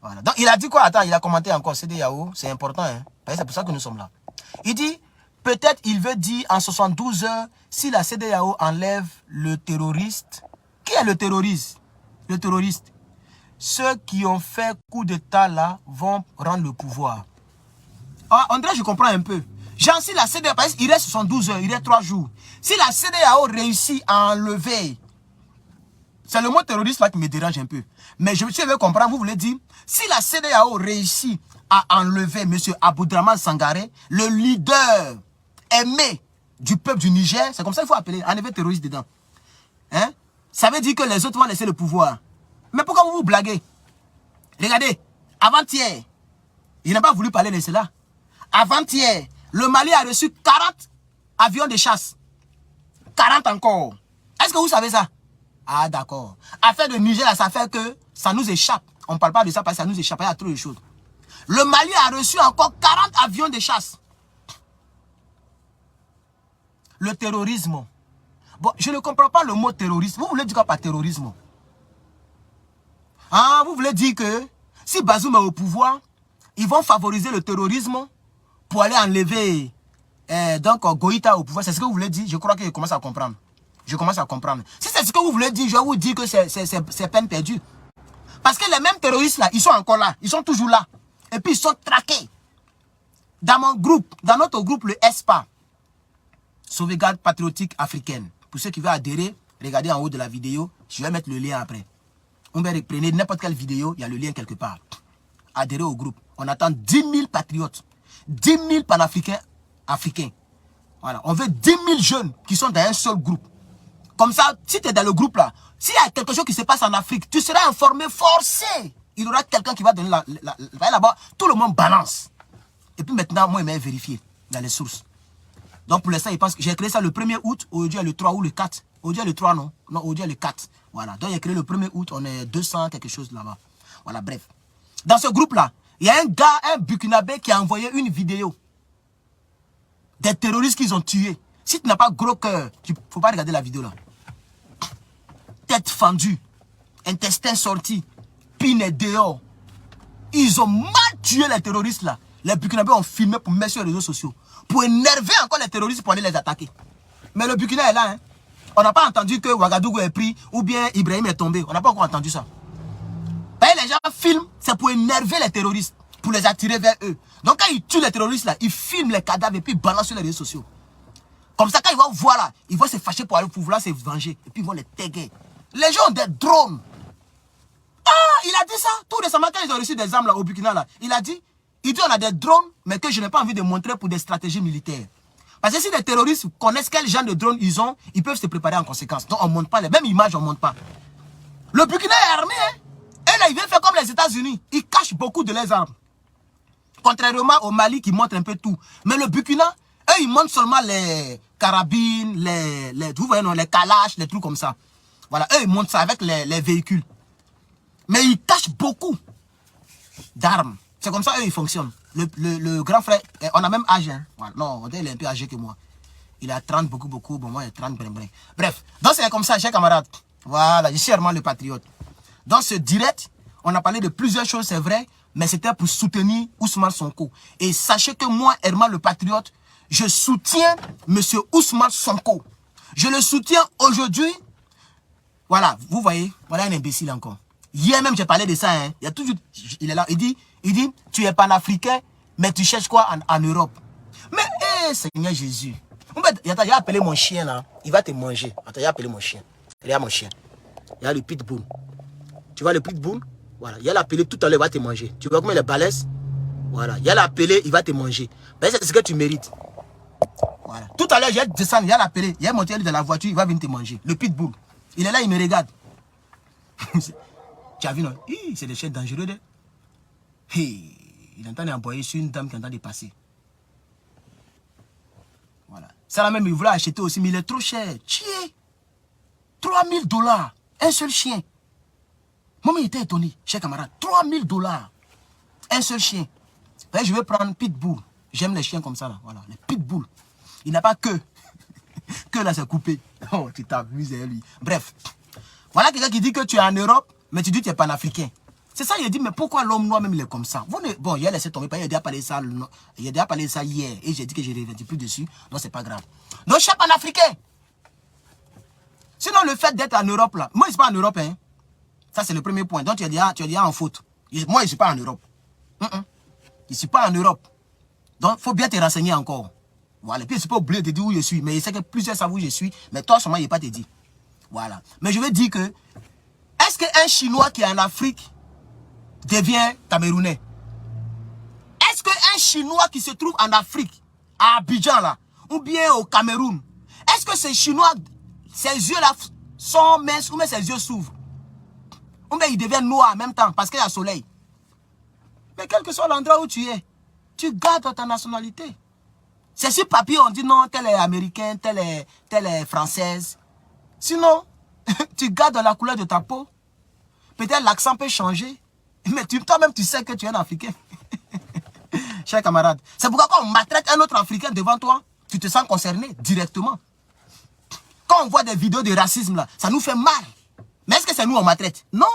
Voilà. Donc, il a dit quoi? Attends, il a commenté encore. CEDEAO, c'est important. Hein? C'est pour ça que nous sommes là. Il dit, peut-être il veut dire en 72 heures, si la CEDEAO enlève le terroriste. Qui est le terroriste? Le terroriste. Ceux qui ont fait coup d'état là vont rendre le pouvoir. Ah, André, je comprends un peu. Genre, si la CEDEAO, il reste 72 heures, il reste 3 jours. Si la CEDEAO réussit à enlever, c'est le mot terroriste là qui me dérange un peu. Mais je veux comprendre, vous voulez dire, si la CEDEAO réussit à enlever M. Aboudraman Sangaré, le leader aimé du peuple du Niger, c'est comme ça qu'il faut appeler, enlever terroriste dedans. Hein? Ça veut dire que les autres vont laisser le pouvoir. Mais pourquoi vous vous blaguez? Regardez, avant-hier, il n'a pas voulu parler de cela. Avant-hier, le Mali a reçu 40 avions de chasse. 40 encore. Est-ce que vous savez ça? Ah, d'accord. Affaire de Niger, ça fait que ça nous échappe. On ne parle pas de ça parce que ça nous échappe. Il y a trop de choses. Le Mali a reçu encore 40 avions de chasse. Le terrorisme. Bon, je ne comprends pas le mot terrorisme. Vous voulez dire quoi par terrorisme? Ah, vous voulez dire que si Bazoum est au pouvoir, ils vont favoriser le terrorisme pour aller enlever donc Goïta au pouvoir. C'est ce que vous voulez dire? Je crois que je commence à comprendre. Je commence à comprendre. Si c'est ce que vous voulez dire, je vais vous dire que c'est peine perdue. Parce que les mêmes terroristes là, ils sont encore là. Ils sont toujours là. Et puis ils sont traqués. Dans mon groupe, dans notre groupe, le ESPA, Sauvegarde Patriotique Africaine. Pour ceux qui veulent adhérer, regardez en haut de la vidéo. Je vais mettre le lien après. On va reprendre n'importe quelle vidéo, il y a le lien quelque part. Adhérez au groupe. On attend 10 000 patriotes. 10 000 panafricains africains. Voilà. On veut 10 000 jeunes qui sont dans un seul groupe. Comme ça, si tu es dans le groupe là, s'il y a quelque chose qui se passe en Afrique, tu seras informé forcé. Il y aura quelqu'un qui va donner là-bas. Tout le monde balance. Et puis maintenant, moi, il m'a vérifié dans les sources. Donc pour l'instant, il pense que j'ai créé ça le 1er août, aujourd'hui le 3 ou le 4. Aujourd'hui le 3, non. Non, aujourd'hui le 4. Voilà. Donc j'ai créé le 1er août, on est 200 quelque chose là-bas. Voilà, bref. Dans ce groupe-là, il y a un gars, un Burkinabé qui a envoyé une vidéo des terroristes qu'ils ont tués. Si tu n'as pas gros cœur, il ne faut pas regarder la vidéo là. Tête fendue, intestin sorti, pine dehors. Ils ont mal tué les terroristes là. Les Burkinabés ont filmé pour mettre sur les réseaux sociaux. Pour énerver encore les terroristes pour aller les attaquer. Mais le Burkina est là. Hein. On n'a pas entendu que Ouagadougou est pris ou bien Ibrahim est tombé. On n'a pas encore entendu ça. les gens filment, c'est pour énerver les terroristes, pour les attirer vers eux. Donc quand ils tuent les terroristes là, ils filment les cadavres et puis ils balancent sur les réseaux sociaux. Comme ça, quand ils vont voir là, ils vont se fâcher pour vouloir se venger. Et puis ils vont les taguer. Les gens ont des drones. Ah, il a dit ça. Tout récemment, quand ils ont reçu des armes là au Burkina là, il dit on a des drones, mais que je n'ai pas envie de montrer pour des stratégies militaires. Parce que si les terroristes connaissent quel genre de drones ils ont, ils peuvent se préparer en conséquence. Donc on ne montre pas les mêmes images, on ne montre pas. Le Burkina est armé, hein. Et là, il vient faire comme les États-Unis. Ils cachent beaucoup de leurs armes. Contrairement au Mali qui montre un peu tout. Mais le Burkina, eux, ils montrent seulement les carabines, vous voyez, non, les kalash, les trucs comme ça. Voilà, eux, ils montrent ça avec les véhicules. Mais ils cachent beaucoup d'armes. C'est comme ça, eux, ils fonctionnent. Le grand frère, on a même âge. Hein. Voilà. Non, il est un peu âgé que moi. Il a 30 beaucoup. Bon, moi, il a 30 brin. Bref, donc c'est comme ça, chers camarades. Voilà, je suis vraiment le patriote. Dans ce direct, on a parlé de plusieurs choses, c'est vrai, mais c'était pour soutenir Ousmane Sonko. Et sachez que moi, Herman le patriote, je soutiens M. Ousmane Sonko. Je le soutiens aujourd'hui. Voilà, vous voyez, voilà un imbécile encore. Hier même, j'ai parlé de ça. Hein. Il y a toujours, il est là, il dit, tu es panafricain, mais tu cherches quoi en Europe? Mais, Seigneur Jésus. Attends, il a appelé mon chien là. Il va te manger. Attends, il a appelé mon chien. Regarde mon chien. Il y a le pitbull. Tu vois le pitbull? Voilà. Il a appelé tout à l'heure, il va te manger. Tu vois comment il est balèze? Voilà. Il a appelé, il va te manger. Ben, c'est ce que tu mérites. Voilà. Tout à l'heure, j'ai descendu, il a appelé. Il a monté dans la voiture, il va venir te manger. Le pitbull. Il est là, il me regarde. Tu as vu, non? C'est des chiens dangereux. Il entend envoyer sur une dame qui entend de passer. Voilà. Ça là même, il voulait acheter aussi, mais il est trop cher. Tiens, $3000. Un seul chien. Moi, il était étonné, cher camarade. $3000. Un seul chien. Ben, je vais prendre pitbull. J'aime les chiens comme ça, là. Voilà, les pitbull. Il n'a pas que. Que là, c'est coupé. Oh, tu t'amuses avec lui. Bref. Voilà quelqu'un qui dit que tu es en Europe, mais tu dis que tu es panafricain. C'est ça, il dit, mais pourquoi l'homme noir même il est comme ça? Bon, il a laissé tomber, il a déjà parlé ça, hier, et j'ai dit que je ne reviendrai plus dessus, donc c'est pas grave. Donc, je suis panafricain. Sinon, le fait d'être en Europe, là, moi, je ne suis pas en Europe, hein. Ça, c'est le premier point. Donc, tu es déjà en faute. Moi, je ne suis pas en Europe. Je ne suis pas en Europe. Donc, il faut bien te renseigner encore. Voilà. Et puis, je ne suis pas oublié de dire où je suis. Mais je sais que plusieurs savent où je suis. Mais toi, seulement, il n'est pas te dit. Voilà. Mais je veux dire que, est-ce qu'un Chinois qui est en Afrique devient Camerounais? Est-ce qu'un Chinois qui se trouve en Afrique, à Abidjan, là, ou bien au Cameroun, est-ce que ce Chinois, ses yeux-là sont minces ou bien ses yeux s'ouvrent? Ou bien il devient noir en même temps parce qu'il y a le soleil? Mais quel que soit l'endroit où tu es, tu gardes ta nationalité. C'est sur papier, on dit non, tel est américain, tel est française. Sinon, tu gardes la couleur de ta peau. Peut-être l'accent peut changer. Mais toi-même, tu sais que tu es un Africain. Cher camarade. C'est pourquoi quand on maltraite un autre Africain devant toi, tu te sens concerné directement. Quand on voit des vidéos de racisme, là, ça nous fait mal. Mais est-ce que c'est nous on maltraite? Non.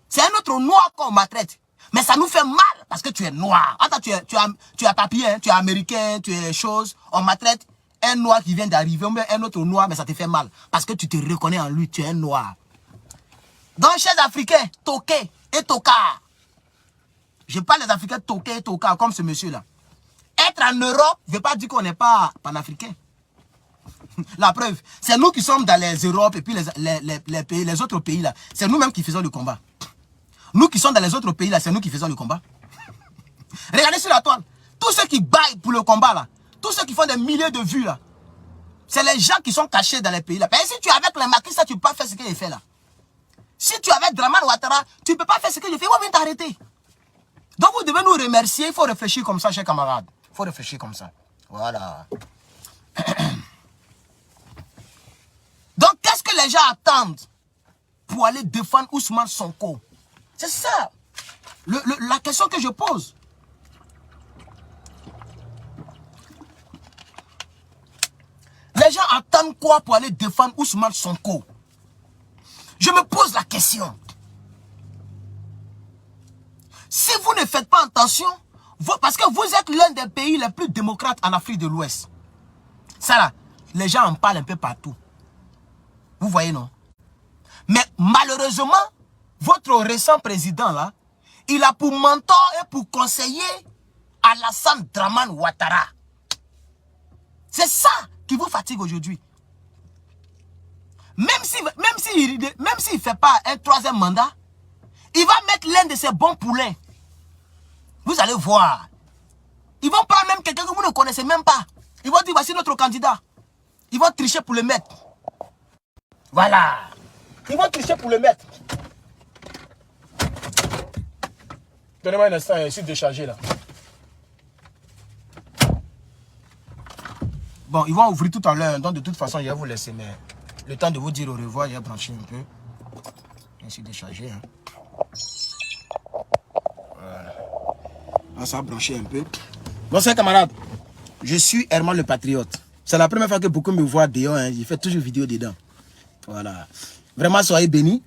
C'est un autre noir qu'on maltraite. Mais ça nous fait mal parce que tu es noir. Attends, tu as papier, hein, tu es américain, tu es chose. On maltraite un noir qui vient d'arriver, ou bien un autre noir, mais ça te fait mal. Parce que tu te reconnais en lui, tu es un noir. Donc, chers Africains, toqués et tocards. Je parle des Africains toqués et tocards, comme ce monsieur-là. Être en Europe ne veut pas dire qu'on n'est pas panafricain. La preuve, c'est nous qui sommes dans les Europes et puis les autres pays là. C'est nous-mêmes qui faisons le combat. Nous qui sommes dans les autres pays là, c'est nous qui faisons le combat. Regardez sur la toile. Tous ceux qui baillent pour le combat là, tous ceux qui font des milliers de vues là, c'est les gens qui sont cachés dans les pays là. Mais si tu es avec les Macky, ça tu ne peux pas faire ce qu'il fait là. Si tu es avec Draman Ouattara, tu ne peux pas faire ce que je fais. Ils vont venir t'arrêter. Donc vous devez nous remercier. Il faut réfléchir comme ça, chers camarades. Il faut réfléchir comme ça. Voilà. Donc, qu'est-ce que les gens attendent pour aller défendre Ousmane Sonko? C'est ça. La question que je pose. Les gens attendent quoi pour aller défendre Ousmane Sonko? Je me pose la question. Si vous ne faites pas attention, parce que vous êtes l'un des pays les plus démocrates en Afrique de l'Ouest. Ça là, les gens en parlent un peu partout. Vous voyez, non? Mais malheureusement, votre récent président là, il a pour mentor et pour conseiller Alassane Dramane Ouattara. C'est ça qui vous fatigue aujourd'hui. Même s'il ne fait pas un troisième mandat, il va mettre l'un de ses bons poulains. Vous allez voir. Ils vont prendre même quelqu'un que vous ne connaissez même pas. Ils vont dire, voici notre candidat. Ils vont tricher pour le mettre. Voilà. Ils vont tricher pour le mettre. Donnez-moi un instant, je suis déchargé là. Bon, ils vont ouvrir tout à l'heure, donc de toute façon, je vais vous laisser, mais le temps de vous dire au revoir, j'ai branché un peu. Je suis déchargé. Hein. Voilà. Là, ça a branché un peu. Bonsoir camarades, je suis Herman le Patriote. C'est la première fois que beaucoup me voient dehors, hein. Je fais toujours vidéo dedans. Voilà. Vraiment, soyez bénis.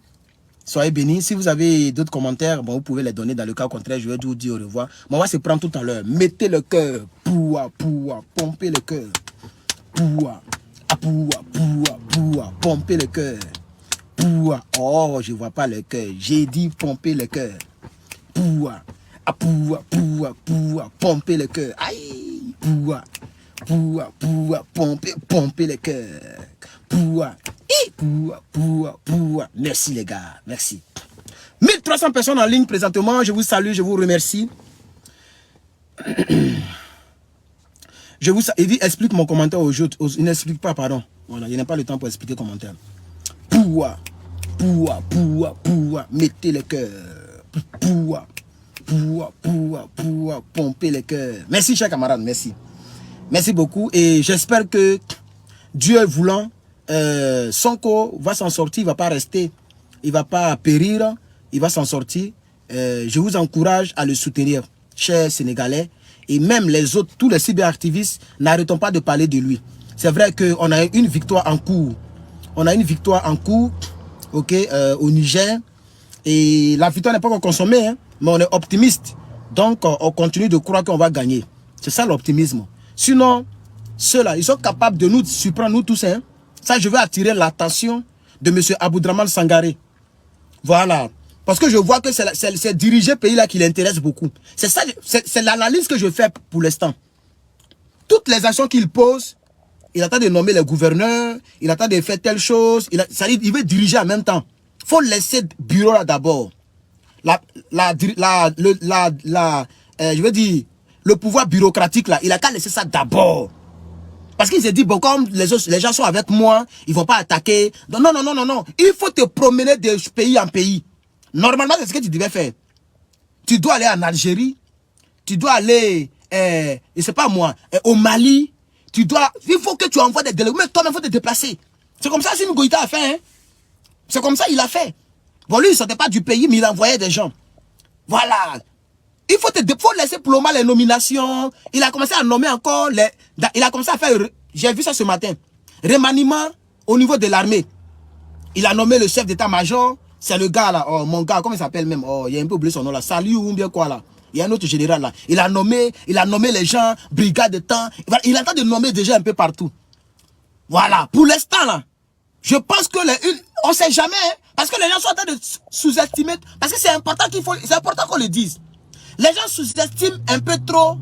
Soyez bénis. Si vous avez d'autres commentaires, bon, vous pouvez les donner. Dans le cas contraire, je vais vous dire au revoir. Moi, on va se prendre tout à l'heure. Mettez le cœur. Poua, poua, pompez le cœur. Poua, poua, poua, poua, pompez le cœur. Poua. Oh, je ne vois pas le cœur. J'ai dit pomper le cœur. Poua, poua, poua, poua, pomper le cœur. Aïe, poua, poua, poua, pomper le cœur. Poua, poua, poua, poua. Merci les gars, merci. 1300 personnes en ligne présentement. Je vous salue, je vous remercie. Il dit explique mon commentaire aux autres. Il n'explique pas, pardon. Voilà, il n'a pas le temps pour expliquer le commentaire. Poua, poua, poua, poua, mettez le cœur. Poua, poua, poua, poua, pomper le cœur. Merci, chers camarades, merci. Merci beaucoup. Et j'espère que Dieu voulant, Sonko va s'en sortir, il ne va pas rester. Il ne va pas périr. Il va s'en sortir. Je vous encourage à le soutenir, chers Sénégalais. Et même les autres, tous les cyberactivistes, n'arrêtons pas de parler de lui. C'est vrai qu'on a une victoire en cours. On a une victoire en cours, ok, au Niger. Et la victoire n'est pas encore consommée, hein, mais on est optimiste. Donc, on continue de croire qu'on va gagner. C'est ça l'optimisme. Sinon, ceux-là, ils sont capables de nous surprendre, nous tous. Hein. Ça, je veux attirer l'attention de M. Aboudraman Sangaré. Voilà. Parce que je vois que c'est diriger pays-là qui l'intéresse beaucoup. C'est ça, c'est l'analyse que je fais pour l'instant. Toutes les actions qu'il pose, il attend de nommer les gouverneurs, il attend de faire telle chose, il veut diriger en même temps. Il faut laisser le bureau là d'abord. Je veux dire, le pouvoir bureaucratique là, il a qu'à laisser ça d'abord. Parce qu'il s'est dit, bon, comme les gens sont avec moi, ils ne vont pas attaquer. Non, non, non, non, non. Il faut te promener de pays en pays. Normalement, c'est ce que tu devais faire. Tu dois aller en Algérie. Tu dois aller, je ne sais pas moi, au Mali. Il faut que tu envoies des délégués. Mais toi-même, il faut te déplacer. C'est comme ça Assimi Goïta a fait. Hein? C'est comme ça il a fait. Bon, lui, il ne sortait pas du pays, mais il envoyait des gens. Voilà. Il faut laisser Ploma les nominations. Il a commencé à nommer encore il a commencé à faire, j'ai vu ça ce matin, remaniement au niveau de l'armée. Il a nommé le chef d'état-major. C'est le gars là, oh, mon gars, comment il s'appelle même? Oh, il a un peu oublié son nom là. Salut ou bien quoi là? Il y a un autre général là. Il a nommé les gens, brigade de temps. Il est en train de nommer des gens un peu partout. Voilà. Pour l'instant là, je pense que on ne sait jamais, hein, parce que les gens sont en train de sous-estimer. Parce que c'est important qu'on le dise. Les gens sous-estiment un peu trop.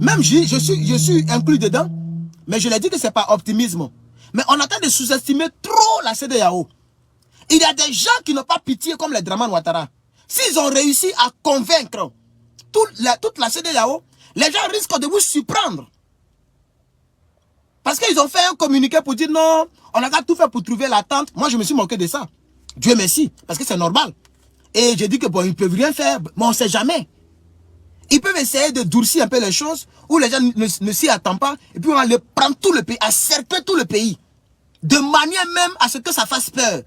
Même je suis inclus dedans, mais je l'ai dit que c'est pas optimisme. Mais on est en train de sous-estimer trop la CEDEAO. Il y a des gens qui n'ont pas pitié comme les Dramane Ouattara. S'ils ont réussi à convaincre toute la CEDEAO, les gens risquent de vous surprendre. Parce qu'ils ont fait un communiqué pour dire non, on a tout fait pour trouver l'attente. Moi, je me suis moqué de ça. Dieu merci, parce que c'est normal. Et j'ai dit que bon, ils ne peuvent rien faire, mais on ne sait jamais. Ils peuvent essayer de durcir un peu les choses, où les gens ne s'y attendent pas, et puis on va les prendre tout le pays, à cercler tout le pays. De manière même à ce que ça fasse peur.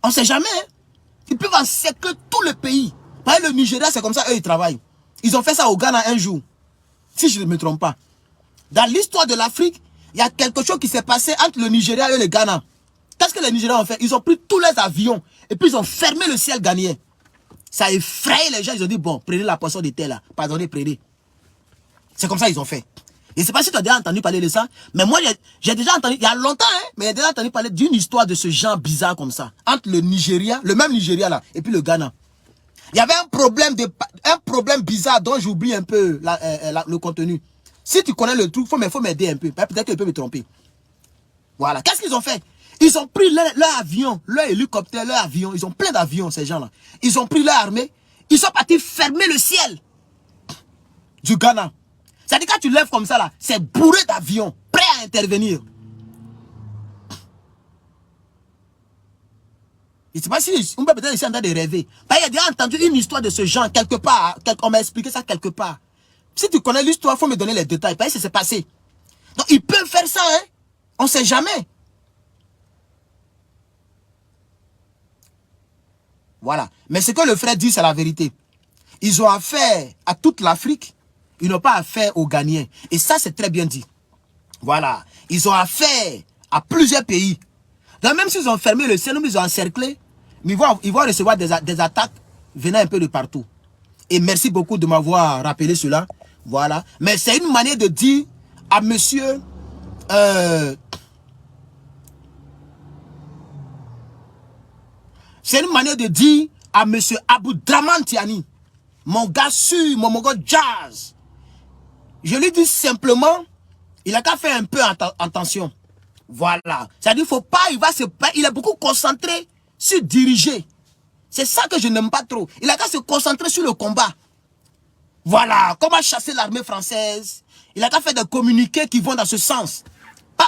On ne sait jamais. Hein? Ils peuvent encercler tout le pays. Par exemple, le Nigeria, c'est comme ça, eux, ils travaillent. Ils ont fait ça au Ghana un jour. Si je ne me trompe pas. Dans l'histoire de l'Afrique, il y a quelque chose qui s'est passé entre le Nigeria et le Ghana. Qu'est-ce que les Nigériens ont fait? Ils ont pris tous les avions et puis ils ont fermé le ciel ghanéen. Ça a effrayé les gens. Ils ont dit, bon, prenez la poisson de terre là. Pardonnez, prenez. C'est comme ça qu'ils ont fait. Je ne sais pas si tu as déjà entendu parler de ça, mais moi, j'ai déjà entendu, il y a longtemps, hein, mais j'ai déjà entendu parler d'une histoire de ce genre bizarre comme ça. Entre le Nigeria, le même Nigeria là, et puis le Ghana. Il y avait un problème bizarre dont j'oublie un peu le contenu. Si tu connais le truc, faut m'aider un peu. Peut-être que je peux me tromper. Voilà. Qu'est-ce qu'ils ont fait? Ils ont pris leur avion, leur hélicoptère, leur avion. Ils ont plein d'avions, ces gens-là. Ils ont pris leur armée. Ils sont partis fermer le ciel du Ghana. C'est-à-dire quand tu lèves comme ça, là, c'est bourré d'avions, prêts à intervenir. Je ne sais pas si on peut peut-être ici en train de rêver. Parce qu'il y a déjà entendu une histoire de ce genre quelque part. On m'a expliqué ça quelque part. Si tu connais l'histoire, il faut me donner les détails. Parce que ça s'est passé. Donc ils peuvent faire ça, hein. On ne sait jamais. Voilà. Mais ce que le frère dit, c'est la vérité. Ils ont affaire à toute l'Afrique. Ils n'ont pas affaire aux Ghanéens. Et ça, c'est très bien dit. Voilà. Ils ont affaire à plusieurs pays. Donc même s'ils ont fermé le ciel, ils ont encerclé, mais ils vont recevoir des attaques venant un peu de partout. Et merci beaucoup de m'avoir rappelé cela. Voilà. Mais c'est une manière de dire à monsieur... c'est une manière de dire à monsieur Aboudraman Tiani, mon gars sûr, mon gars jazz. Je lui dis simplement, il a qu'à faire un peu attention. Voilà. C'est-à-dire, faut pas, il est beaucoup concentré sur diriger. C'est ça que je n'aime pas trop. Il a qu'à se concentrer sur le combat. Voilà. Comment chasser l'armée française. Il a qu'à faire des communiqués qui vont dans ce sens.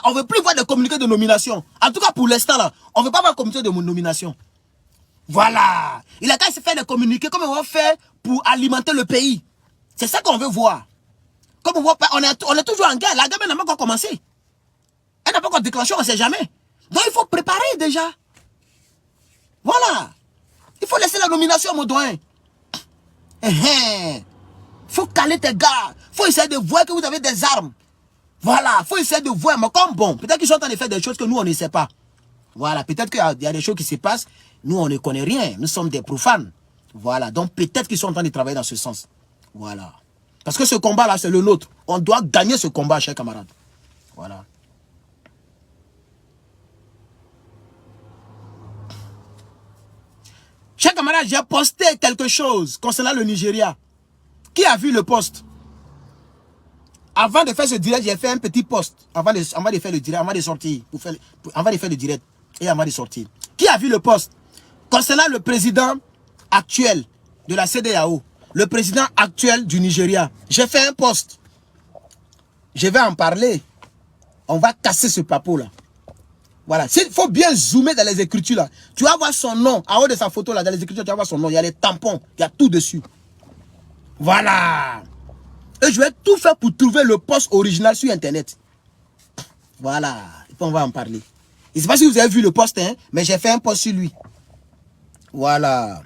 On ne veut plus voir des communiqués de nomination. En tout cas, pour l'instant, là, on ne veut pas voir des communiqués de nomination. Voilà. Il a qu'à se faire des communiqués comme on va faire pour alimenter le pays. C'est ça qu'on veut voir. Comme on voit, on est toujours en guerre. La guerre n'a pas encore commencé. Elle n'a pas encore déclenché, on ne sait jamais. Donc il faut préparer déjà. Voilà. Il faut laisser la nomination, mon doyen. Il faut caler tes gars. Il faut essayer de voir que vous avez des armes. Voilà. Il faut essayer de voir. Mais comme bon, peut-être qu'ils sont en train de faire des choses que nous, on ne sait pas. Voilà. Peut-être qu'il y a des choses qui se passent. Nous, on ne connaît rien. Nous sommes des profanes. Voilà. Donc peut-être qu'ils sont en train de travailler dans ce sens. Voilà. Parce que ce combat-là, c'est le nôtre. On doit gagner ce combat, chers camarades. Voilà. Chers camarades, j'ai posté quelque chose concernant le Nigeria. Qui a vu le post? Avant de faire ce direct, j'ai fait un petit post. Avant de faire le direct, avant de sortir. Avant de faire le direct et avant de sortir. Qui a vu le post? Concernant le président actuel de la CEDEAO. Le président actuel du Nigeria. J'ai fait un post. Je vais en parler. On va casser ce papeau-là. Voilà. Il faut bien zoomer dans les écritures là. Tu vas voir son nom. En haut de sa photo là, dans les écritures, tu vas voir son nom. Il y a les tampons. Il y a tout dessus. Voilà. Et je vais tout faire pour trouver le post original sur Internet. Voilà. Et puis on va en parler. Je ne sais pas si vous avez vu le post, hein, mais j'ai fait un post sur lui. Voilà.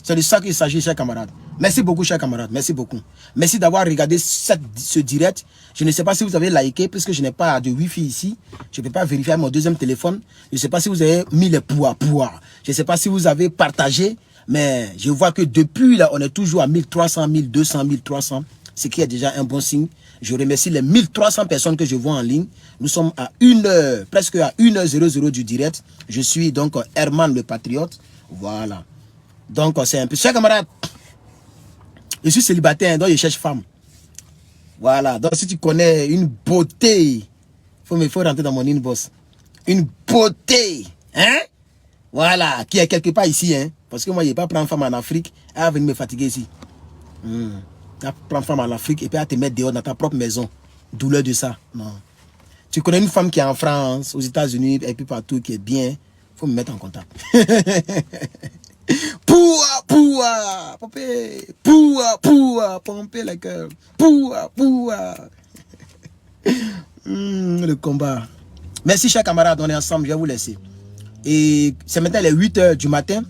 C'est de ça qu'il s'agit, chers camarades. Merci beaucoup, chers camarades. Merci beaucoup. Merci d'avoir regardé ce direct. Je ne sais pas si vous avez liké, puisque je n'ai pas de Wi-Fi ici. Je ne peux pas vérifier mon deuxième téléphone. Je ne sais pas si vous avez mis les pouas. Je ne sais pas si vous avez partagé. Mais je vois que depuis là, on est toujours à 1300, 1200, 1300. Ce qui est déjà un bon signe. Je remercie les 1300 personnes que je vois en ligne. Nous sommes à 1 heure, presque à 1h00 du direct. Je suis donc Herman le Patriote. Voilà. Donc c'est un peu... Chers camarades, je suis célibataire, donc je cherche femme. Voilà. Donc si tu connais une beauté, il faut rentrer dans mon inbox. Une beauté. Hein? Voilà. Qui est quelque part ici. Hein? Parce que moi, je ne vais pas prendre femme en Afrique. Elle va venir me fatiguer ici. Tu vas prendre femme en Afrique et puis elle va te mettre dehors dans ta propre maison. Douleur de ça. Non. Tu connais une femme qui est en France, aux États-Unis et puis partout, qui est bien. Il faut me mettre en contact. Poua, pompé, poua, pompé le cœur, poua. Le combat. Merci, chers camarades, on est ensemble, je vais vous laisser. Et c'est maintenant les 8 h du matin.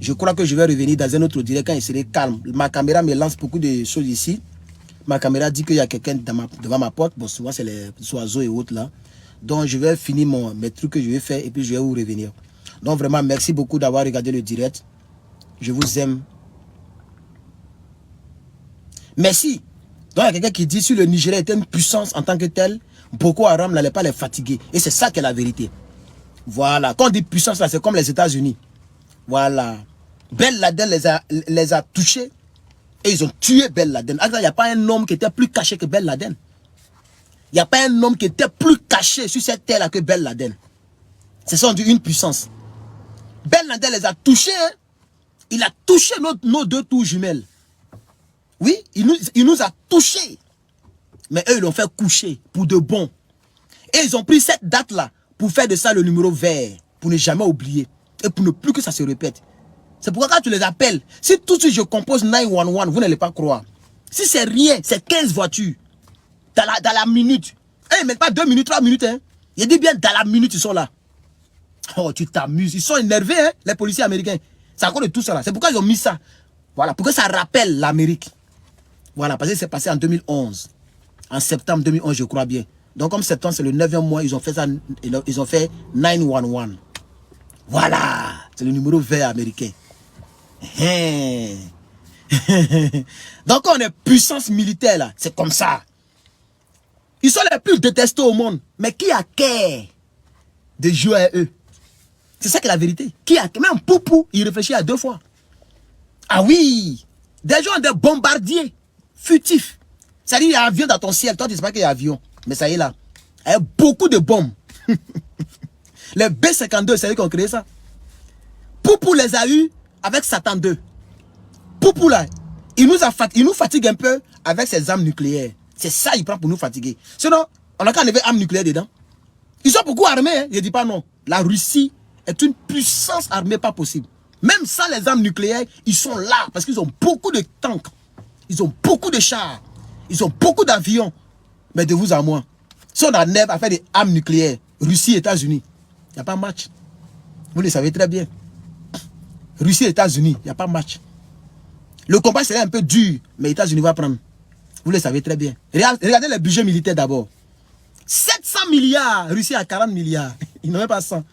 Je crois que je vais revenir dans un autre direct quand il serait calme. Ma caméra me lance beaucoup de choses ici. Ma caméra dit qu'il y a quelqu'un devant ma porte. Bon, souvent, c'est les oiseaux et autres là. Donc, je vais finir mes trucs que je vais faire et puis je vais vous revenir. Donc, vraiment, merci beaucoup d'avoir regardé le direct. Je vous aime. Merci. Donc, il y a quelqu'un qui dit si le Nigeria était une puissance en tant que telle, Boko Haram n'allait pas les fatiguer. Et c'est ça qui est la vérité. Voilà. Quand on dit puissance, là, c'est comme les États-Unis. Voilà. Ben Laden les a touchés et ils ont tué Ben Laden. Il n'y a pas un homme qui était plus caché que Ben Laden. Il n'y a pas un homme qui était plus caché sur cette terre-là que Ben Laden. C'est ça, on dit une puissance. Ben Laden les a touchés. Hein? Il a touché nos deux tours jumelles. Oui, il nous a touchés. Mais eux, ils l'ont fait coucher pour de bon. Et ils ont pris cette date-là pour faire de ça le numéro vert. Pour ne jamais oublier. Et pour ne plus que ça se répète. C'est pourquoi quand tu les appelles, si tout de suite je compose 911, vous n'allez pas croire. Si c'est rien, c'est 15 voitures. Dans la minute. Ils ne mettent pas 2 minutes, 3 minutes. Hein. Il dit bien dans la minute, ils sont là. Oh, tu t'amuses. Ils sont énervés, hein, les policiers américains. C'est encore de tout ça là. C'est pourquoi ils ont mis ça. Voilà, pour que ça rappelle l'Amérique. Voilà, parce que c'est passé en 2011. En septembre 2011, je crois bien. Donc, comme septembre, c'est le 9e mois, ils ont fait ça. Ils ont fait 911. Voilà. C'est le numéro vert américain. Donc, on est puissance militaire là. C'est comme ça. Ils sont les plus détestés au monde. Mais qui a cœur de jouer à eux? C'est ça qui est la vérité. Qui a même Poupou, il réfléchit à 2 fois. Ah oui. Des gens, des bombardiers futifs. C'est-à-dire, il y a un avion dans ton ciel. Toi, tu ne sais pas qu'il y a un avion. Mais ça y est là. Il y a beaucoup de bombes. Les B-52, c'est eux qui ont créé ça. Poupou les a eu avec Satan 2. Poupou là, il nous fatigue un peu avec ses armes nucléaires. C'est ça il prend pour nous fatiguer. Sinon, on n'a qu'à enlever armes nucléaires dedans. Ils sont beaucoup armés, hein. Je ne dis pas non. La Russie est une puissance armée pas possible. Même sans les armes nucléaires, ils sont là parce qu'ils ont beaucoup de tanks. Ils ont beaucoup de chars. Ils ont beaucoup d'avions. Mais de vous à moi, si on enlève à faire des armes nucléaires, Russie, États-Unis, il n'y a pas match. Vous le savez très bien. Russie, États-Unis, il n'y a pas match. Le combat serait un peu dur, mais États-Unis va prendre. Vous le savez très bien. Regardez les budgets militaires d'abord. 700 milliards, Russie a 40 milliards. Ils n'ont même pas 100.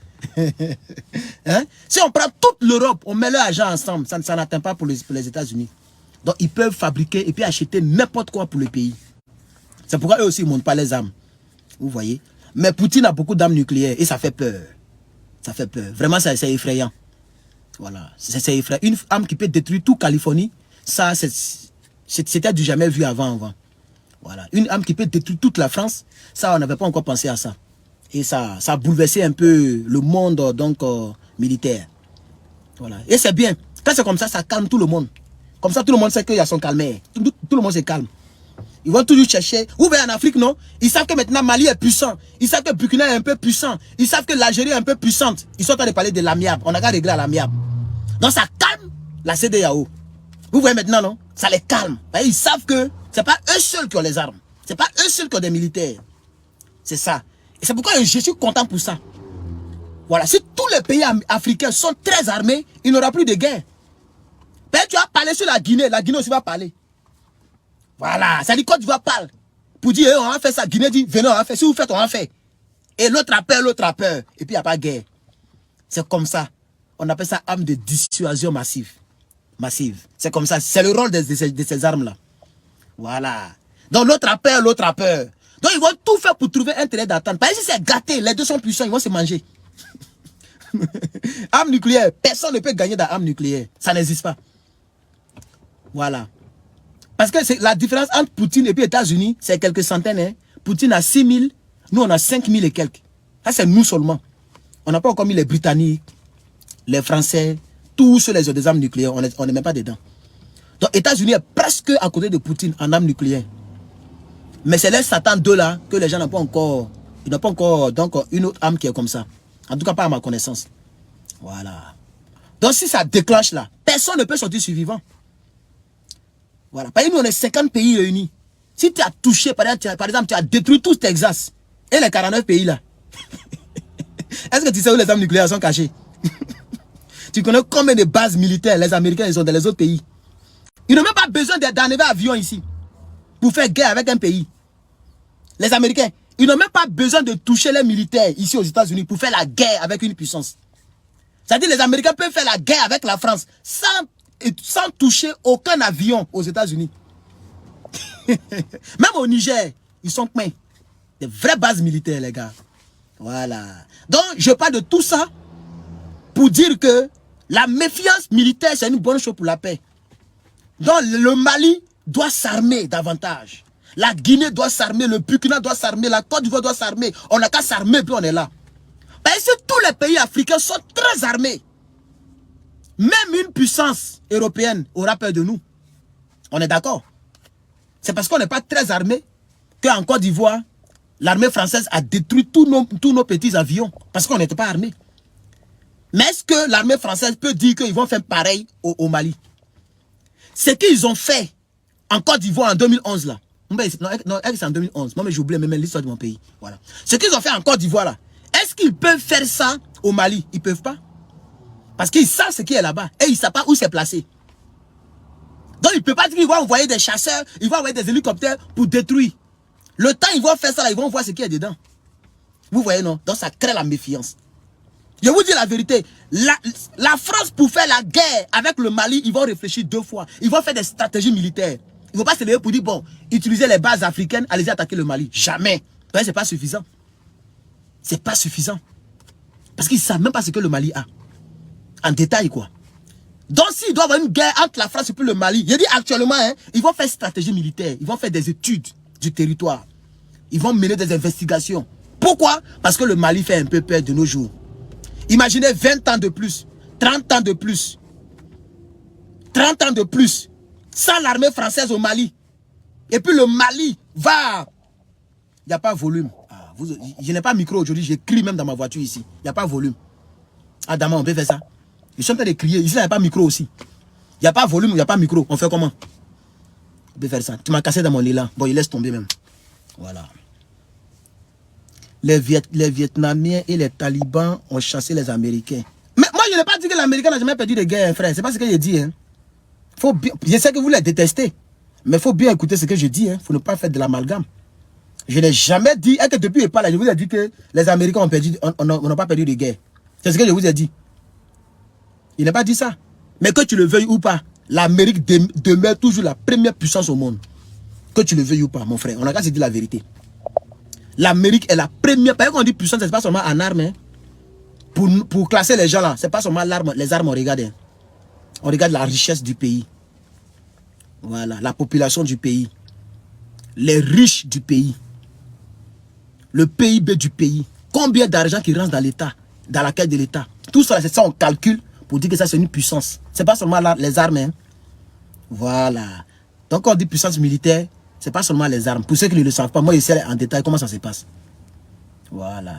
Hein? Si on prend toute l'Europe, on met leur argent ensemble, ça n'atteint pas pour les États-Unis. Donc ils peuvent fabriquer et puis acheter n'importe quoi pour le pays. C'est pourquoi eux aussi ne montent pas les armes. Vous voyez. Mais Poutine a beaucoup d'armes nucléaires et ça fait peur. Ça fait peur. Vraiment, c'est effrayant. Voilà. C'est effrayant. Une arme qui peut détruire toute Californie, ça, c'était du jamais vu avant. Voilà. Une arme qui peut détruire toute la France, ça, on n'avait pas encore pensé à ça. Et ça a bouleversé un peu le monde donc militaire. Voilà. Et c'est bien. Quand c'est comme ça calme tout le monde. Comme ça, tout le monde sait qu'il y a son calmaire. Tout le monde se calme. Ils vont toujours chercher. Vous voyez en Afrique, non? Ils savent que maintenant Mali est puissant. Ils savent que Burkina est un peu puissant. Ils savent que l'Algérie est un peu puissante. Ils sont en train de parler de l'amiable. On n'a qu'à régler à l'amiable. Donc ça calme la CEDEAO. Vous voyez maintenant, non? Ça les calme. Ils savent que c'est pas eux seuls qui ont les armes. C'est pas eux seuls qui ont des militaires. C'est ça. Et c'est pourquoi je suis content pour ça. Voilà. Si tous les pays africains sont très armés, il n'y aura plus de guerre. Ben, tu vas parler sur la Guinée aussi va parler. Voilà, ça dit Côte d'Ivoire parle. Pour dire, on va faire ça. Guinée dit, venez, on va faire. Si vous faites, on va faire. Et l'autre a peur. Et puis, il n'y a pas de guerre. C'est comme ça. On appelle ça arme de dissuasion massive. C'est comme ça. C'est le rôle de ces armes-là. Voilà. Donc, l'autre a peur. Donc, ils vont tout faire pour trouver un terrain d'attente. Parce que si c'est gâté, les deux sont puissants, ils vont se manger. Arme nucléaire. Personne ne peut gagner d'arme nucléaire. Ça n'existe pas. Voilà. Parce que la différence entre Poutine et puis États-Unis, c'est quelques centaines. Hein. Poutine a 6 000, nous on a 5 000 et quelques. Ça c'est nous seulement. On n'a pas encore mis les Britanniques, les Français, tous ceux les ont des armes nucléaires, on ne met pas dedans. Donc États-Unis est presque à côté de Poutine en armes nucléaires. Mais c'est les Satan 2 là que les gens n'ont pas encore. Ils n'ont pas encore donc, une autre arme qui est comme ça. En tout cas pas à ma connaissance. Voilà. Donc si ça déclenche là, personne ne peut sortir survivant. Voilà. Par exemple, nous, on est 50 pays réunis. Si tu as touché, par exemple, tu as détruit tout Texas et les 49 pays là. Est-ce que tu sais où les armes nucléaires sont cachées? Tu connais combien de bases militaires les Américains ils ont dans les autres pays? Ils n'ont même pas besoin d'enlever avion ici pour faire guerre avec un pays. Les Américains, ils n'ont même pas besoin de toucher les militaires ici aux États-Unis pour faire la guerre avec une puissance. C'est-à-dire les Américains peuvent faire la guerre avec la France sans toucher aucun avion aux États-Unis. Même au Niger, ils sont pleins. Des vraies bases militaires, les gars. Voilà. Donc, je parle de tout ça pour dire que La méfiance militaire, c'est une bonne chose pour la paix. Donc, le Mali doit s'armer davantage. La Guinée doit s'armer, le Burkina doit s'armer, la Côte d'Ivoire doit s'armer. On n'a qu'à s'armer, puis on est là. Parce que tous les pays africains sont très armés. Même une puissance européenne aura peur de nous. On est d'accord? C'est parce qu'on n'est pas très armé qu'en Côte d'Ivoire, l'armée française a détruit tous nos petits avions. Parce qu'on n'était pas armé. Mais est-ce que l'armée française peut dire qu'ils vont faire pareil au Mali? Ce qu'ils ont fait en Côte d'Ivoire en 2011 là. Non, c'est en 2011. Moi, j'ai oublié même l'histoire de mon pays. Voilà. Ce qu'ils ont fait en Côte d'Ivoire là. Est-ce qu'ils peuvent faire ça au Mali? Ils ne peuvent pas. Parce qu'ils savent ce qui est là-bas. Et ils ne savent pas où c'est placé. Donc, ils ne peuvent pas dire qu'ils vont envoyer des chasseurs, ils vont envoyer des hélicoptères pour détruire. Le temps ils vont faire ça, là, ils vont voir ce qu'il y a dedans. Vous voyez, non? Donc, ça crée la méfiance. Je vous dis la vérité. La France, pour faire la guerre avec le Mali, ils vont réfléchir 2 fois. Ils vont faire des stratégies militaires. Ils ne vont pas se lever pour dire, bon, utilisez les bases africaines, allez-y attaquer le Mali. Jamais. Ce n'est pas suffisant. C'est pas suffisant. Parce qu'ils ne savent même pas ce que le Mali a. En détail, quoi. Donc, s'il doit y avoir une guerre entre la France et le Mali, je dis actuellement, hein, ils vont faire stratégie militaire. Ils vont faire des études du territoire. Ils vont mener des investigations. Pourquoi? Parce que le Mali fait un peu peur de nos jours. Imaginez 20 ans de plus, 30 ans de plus, 30 ans de plus, sans l'armée française au Mali. Et puis le Mali va... Il n'y a pas volume. Ah, je n'ai pas micro aujourd'hui, j'écris même dans ma voiture ici. Il n'y a pas volume. Ah, Dama, on peut faire ça. Je suis en train de crier. Ici, il n'y a pas micro aussi. Il n'y a pas volume, il n'y a pas micro. On fait comment? On peut faire ça. Tu m'as cassé dans mon lit là. Bon, il laisse tomber même. Voilà. Les Vietnamiens et les talibans ont chassé les Américains. Mais moi, je n'ai pas dit que l'Américain n'a jamais perdu de guerre, frère. C'est pas ce que j'ai dit. Hein. Je sais que vous les détestez. Mais il faut bien écouter ce que je dis. Il faut ne pas faire de l'amalgame. Je n'ai jamais dit, et que depuis le pas là, je vous ai dit que les Américains ont perdu, on n'a pas perdu de guerre. C'est ce que je vous ai dit. Il n'a pas dit ça. Mais que tu le veuilles ou pas, l'Amérique demeure toujours la première puissance au monde. Que tu le veuilles ou pas, mon frère. On n'a qu'à se dire la vérité. L'Amérique est la première. Parce qu'on dit puissance, ce n'est pas seulement en armes. Hein. Pour classer les gens là, ce n'est pas seulement les armes, on regarde. Hein. On regarde la richesse du pays. Voilà, la population du pays. Les riches du pays. Le PIB du pays. Combien d'argent qui rentre dans l'État, dans la caisse de l'État. Tout ça, c'est ça, on calcule pour dire que ça, c'est une puissance. Ce n'est pas seulement les armes. Hein. Voilà. Donc, quand on dit puissance militaire, ce n'est pas seulement les armes. Pour ceux qui ne le savent pas, moi, je sais en détail comment ça se passe. Voilà.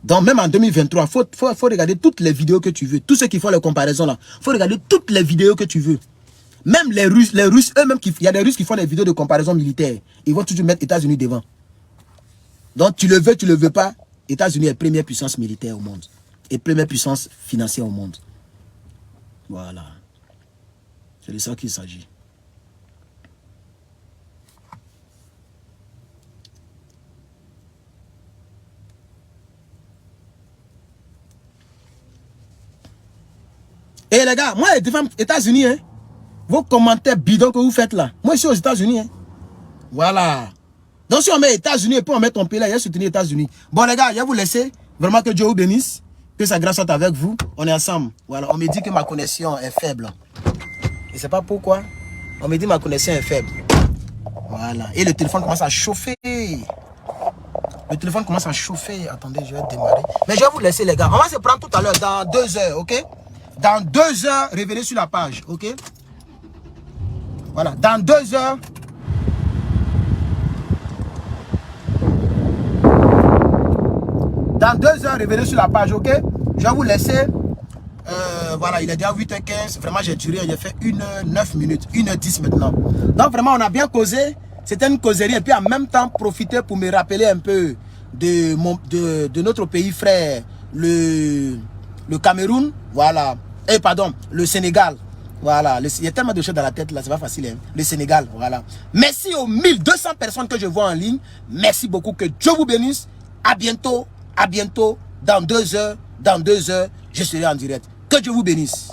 Donc, même en 2023, il faut regarder toutes les vidéos que tu veux. Tous ceux qui font les comparaisons là, il faut regarder toutes les vidéos que tu veux. Même les Russes eux-mêmes, il y a des Russes qui font des vidéos de comparaison militaire. Ils vont toujours mettre États-Unis devant. Donc, tu le veux pas, États-Unis est première puissance militaire au monde. Et première puissance financière au monde. Voilà. C'est de ça qu'il s'agit. Et les gars, moi, je défends les États-Unis. Hein. Vos commentaires bidons que vous faites là. Moi, je suis aux États-Unis. Hein. Voilà. Donc, si on met États-Unis et puis on met ton pays là, il y a soutenu les États-Unis. Bon, les gars, je vais vous laisser. Vraiment que Dieu vous bénisse. Que sa grâce soit avec vous. On est ensemble. Voilà. On me dit que ma connexion est faible. Je ne sais pas pourquoi. On me dit que ma connexion est faible. Voilà. Et le téléphone commence à chauffer. Le téléphone commence à chauffer. Attendez, je vais démarrer. Mais je vais vous laisser, les gars. On va se prendre tout à l'heure dans 2 heures, ok? Dans 2 heures, revenez sur la page, ok? Voilà. Dans 2 heures. Dans 2 heures, revenez sur la page, ok? Je vais vous laisser. Voilà, il est déjà 8h15. Vraiment, j'ai duré, j'ai fait 1h09 minutes. 1h10 maintenant. Donc, vraiment, on a bien causé. C'était une causerie. Et puis, en même temps, profiter pour me rappeler un peu de notre pays frère, le Cameroun. Voilà. Et pardon, le Sénégal. Voilà. Il y a tellement de choses dans la tête là, c'est pas facile. Hein? Le Sénégal, voilà. Merci aux 1200 personnes que je vois en ligne. Merci beaucoup. Que Dieu vous bénisse. À bientôt. À bientôt. Dans 2 heures. Dans 2 heures, je serai en direct. Que Dieu vous bénisse.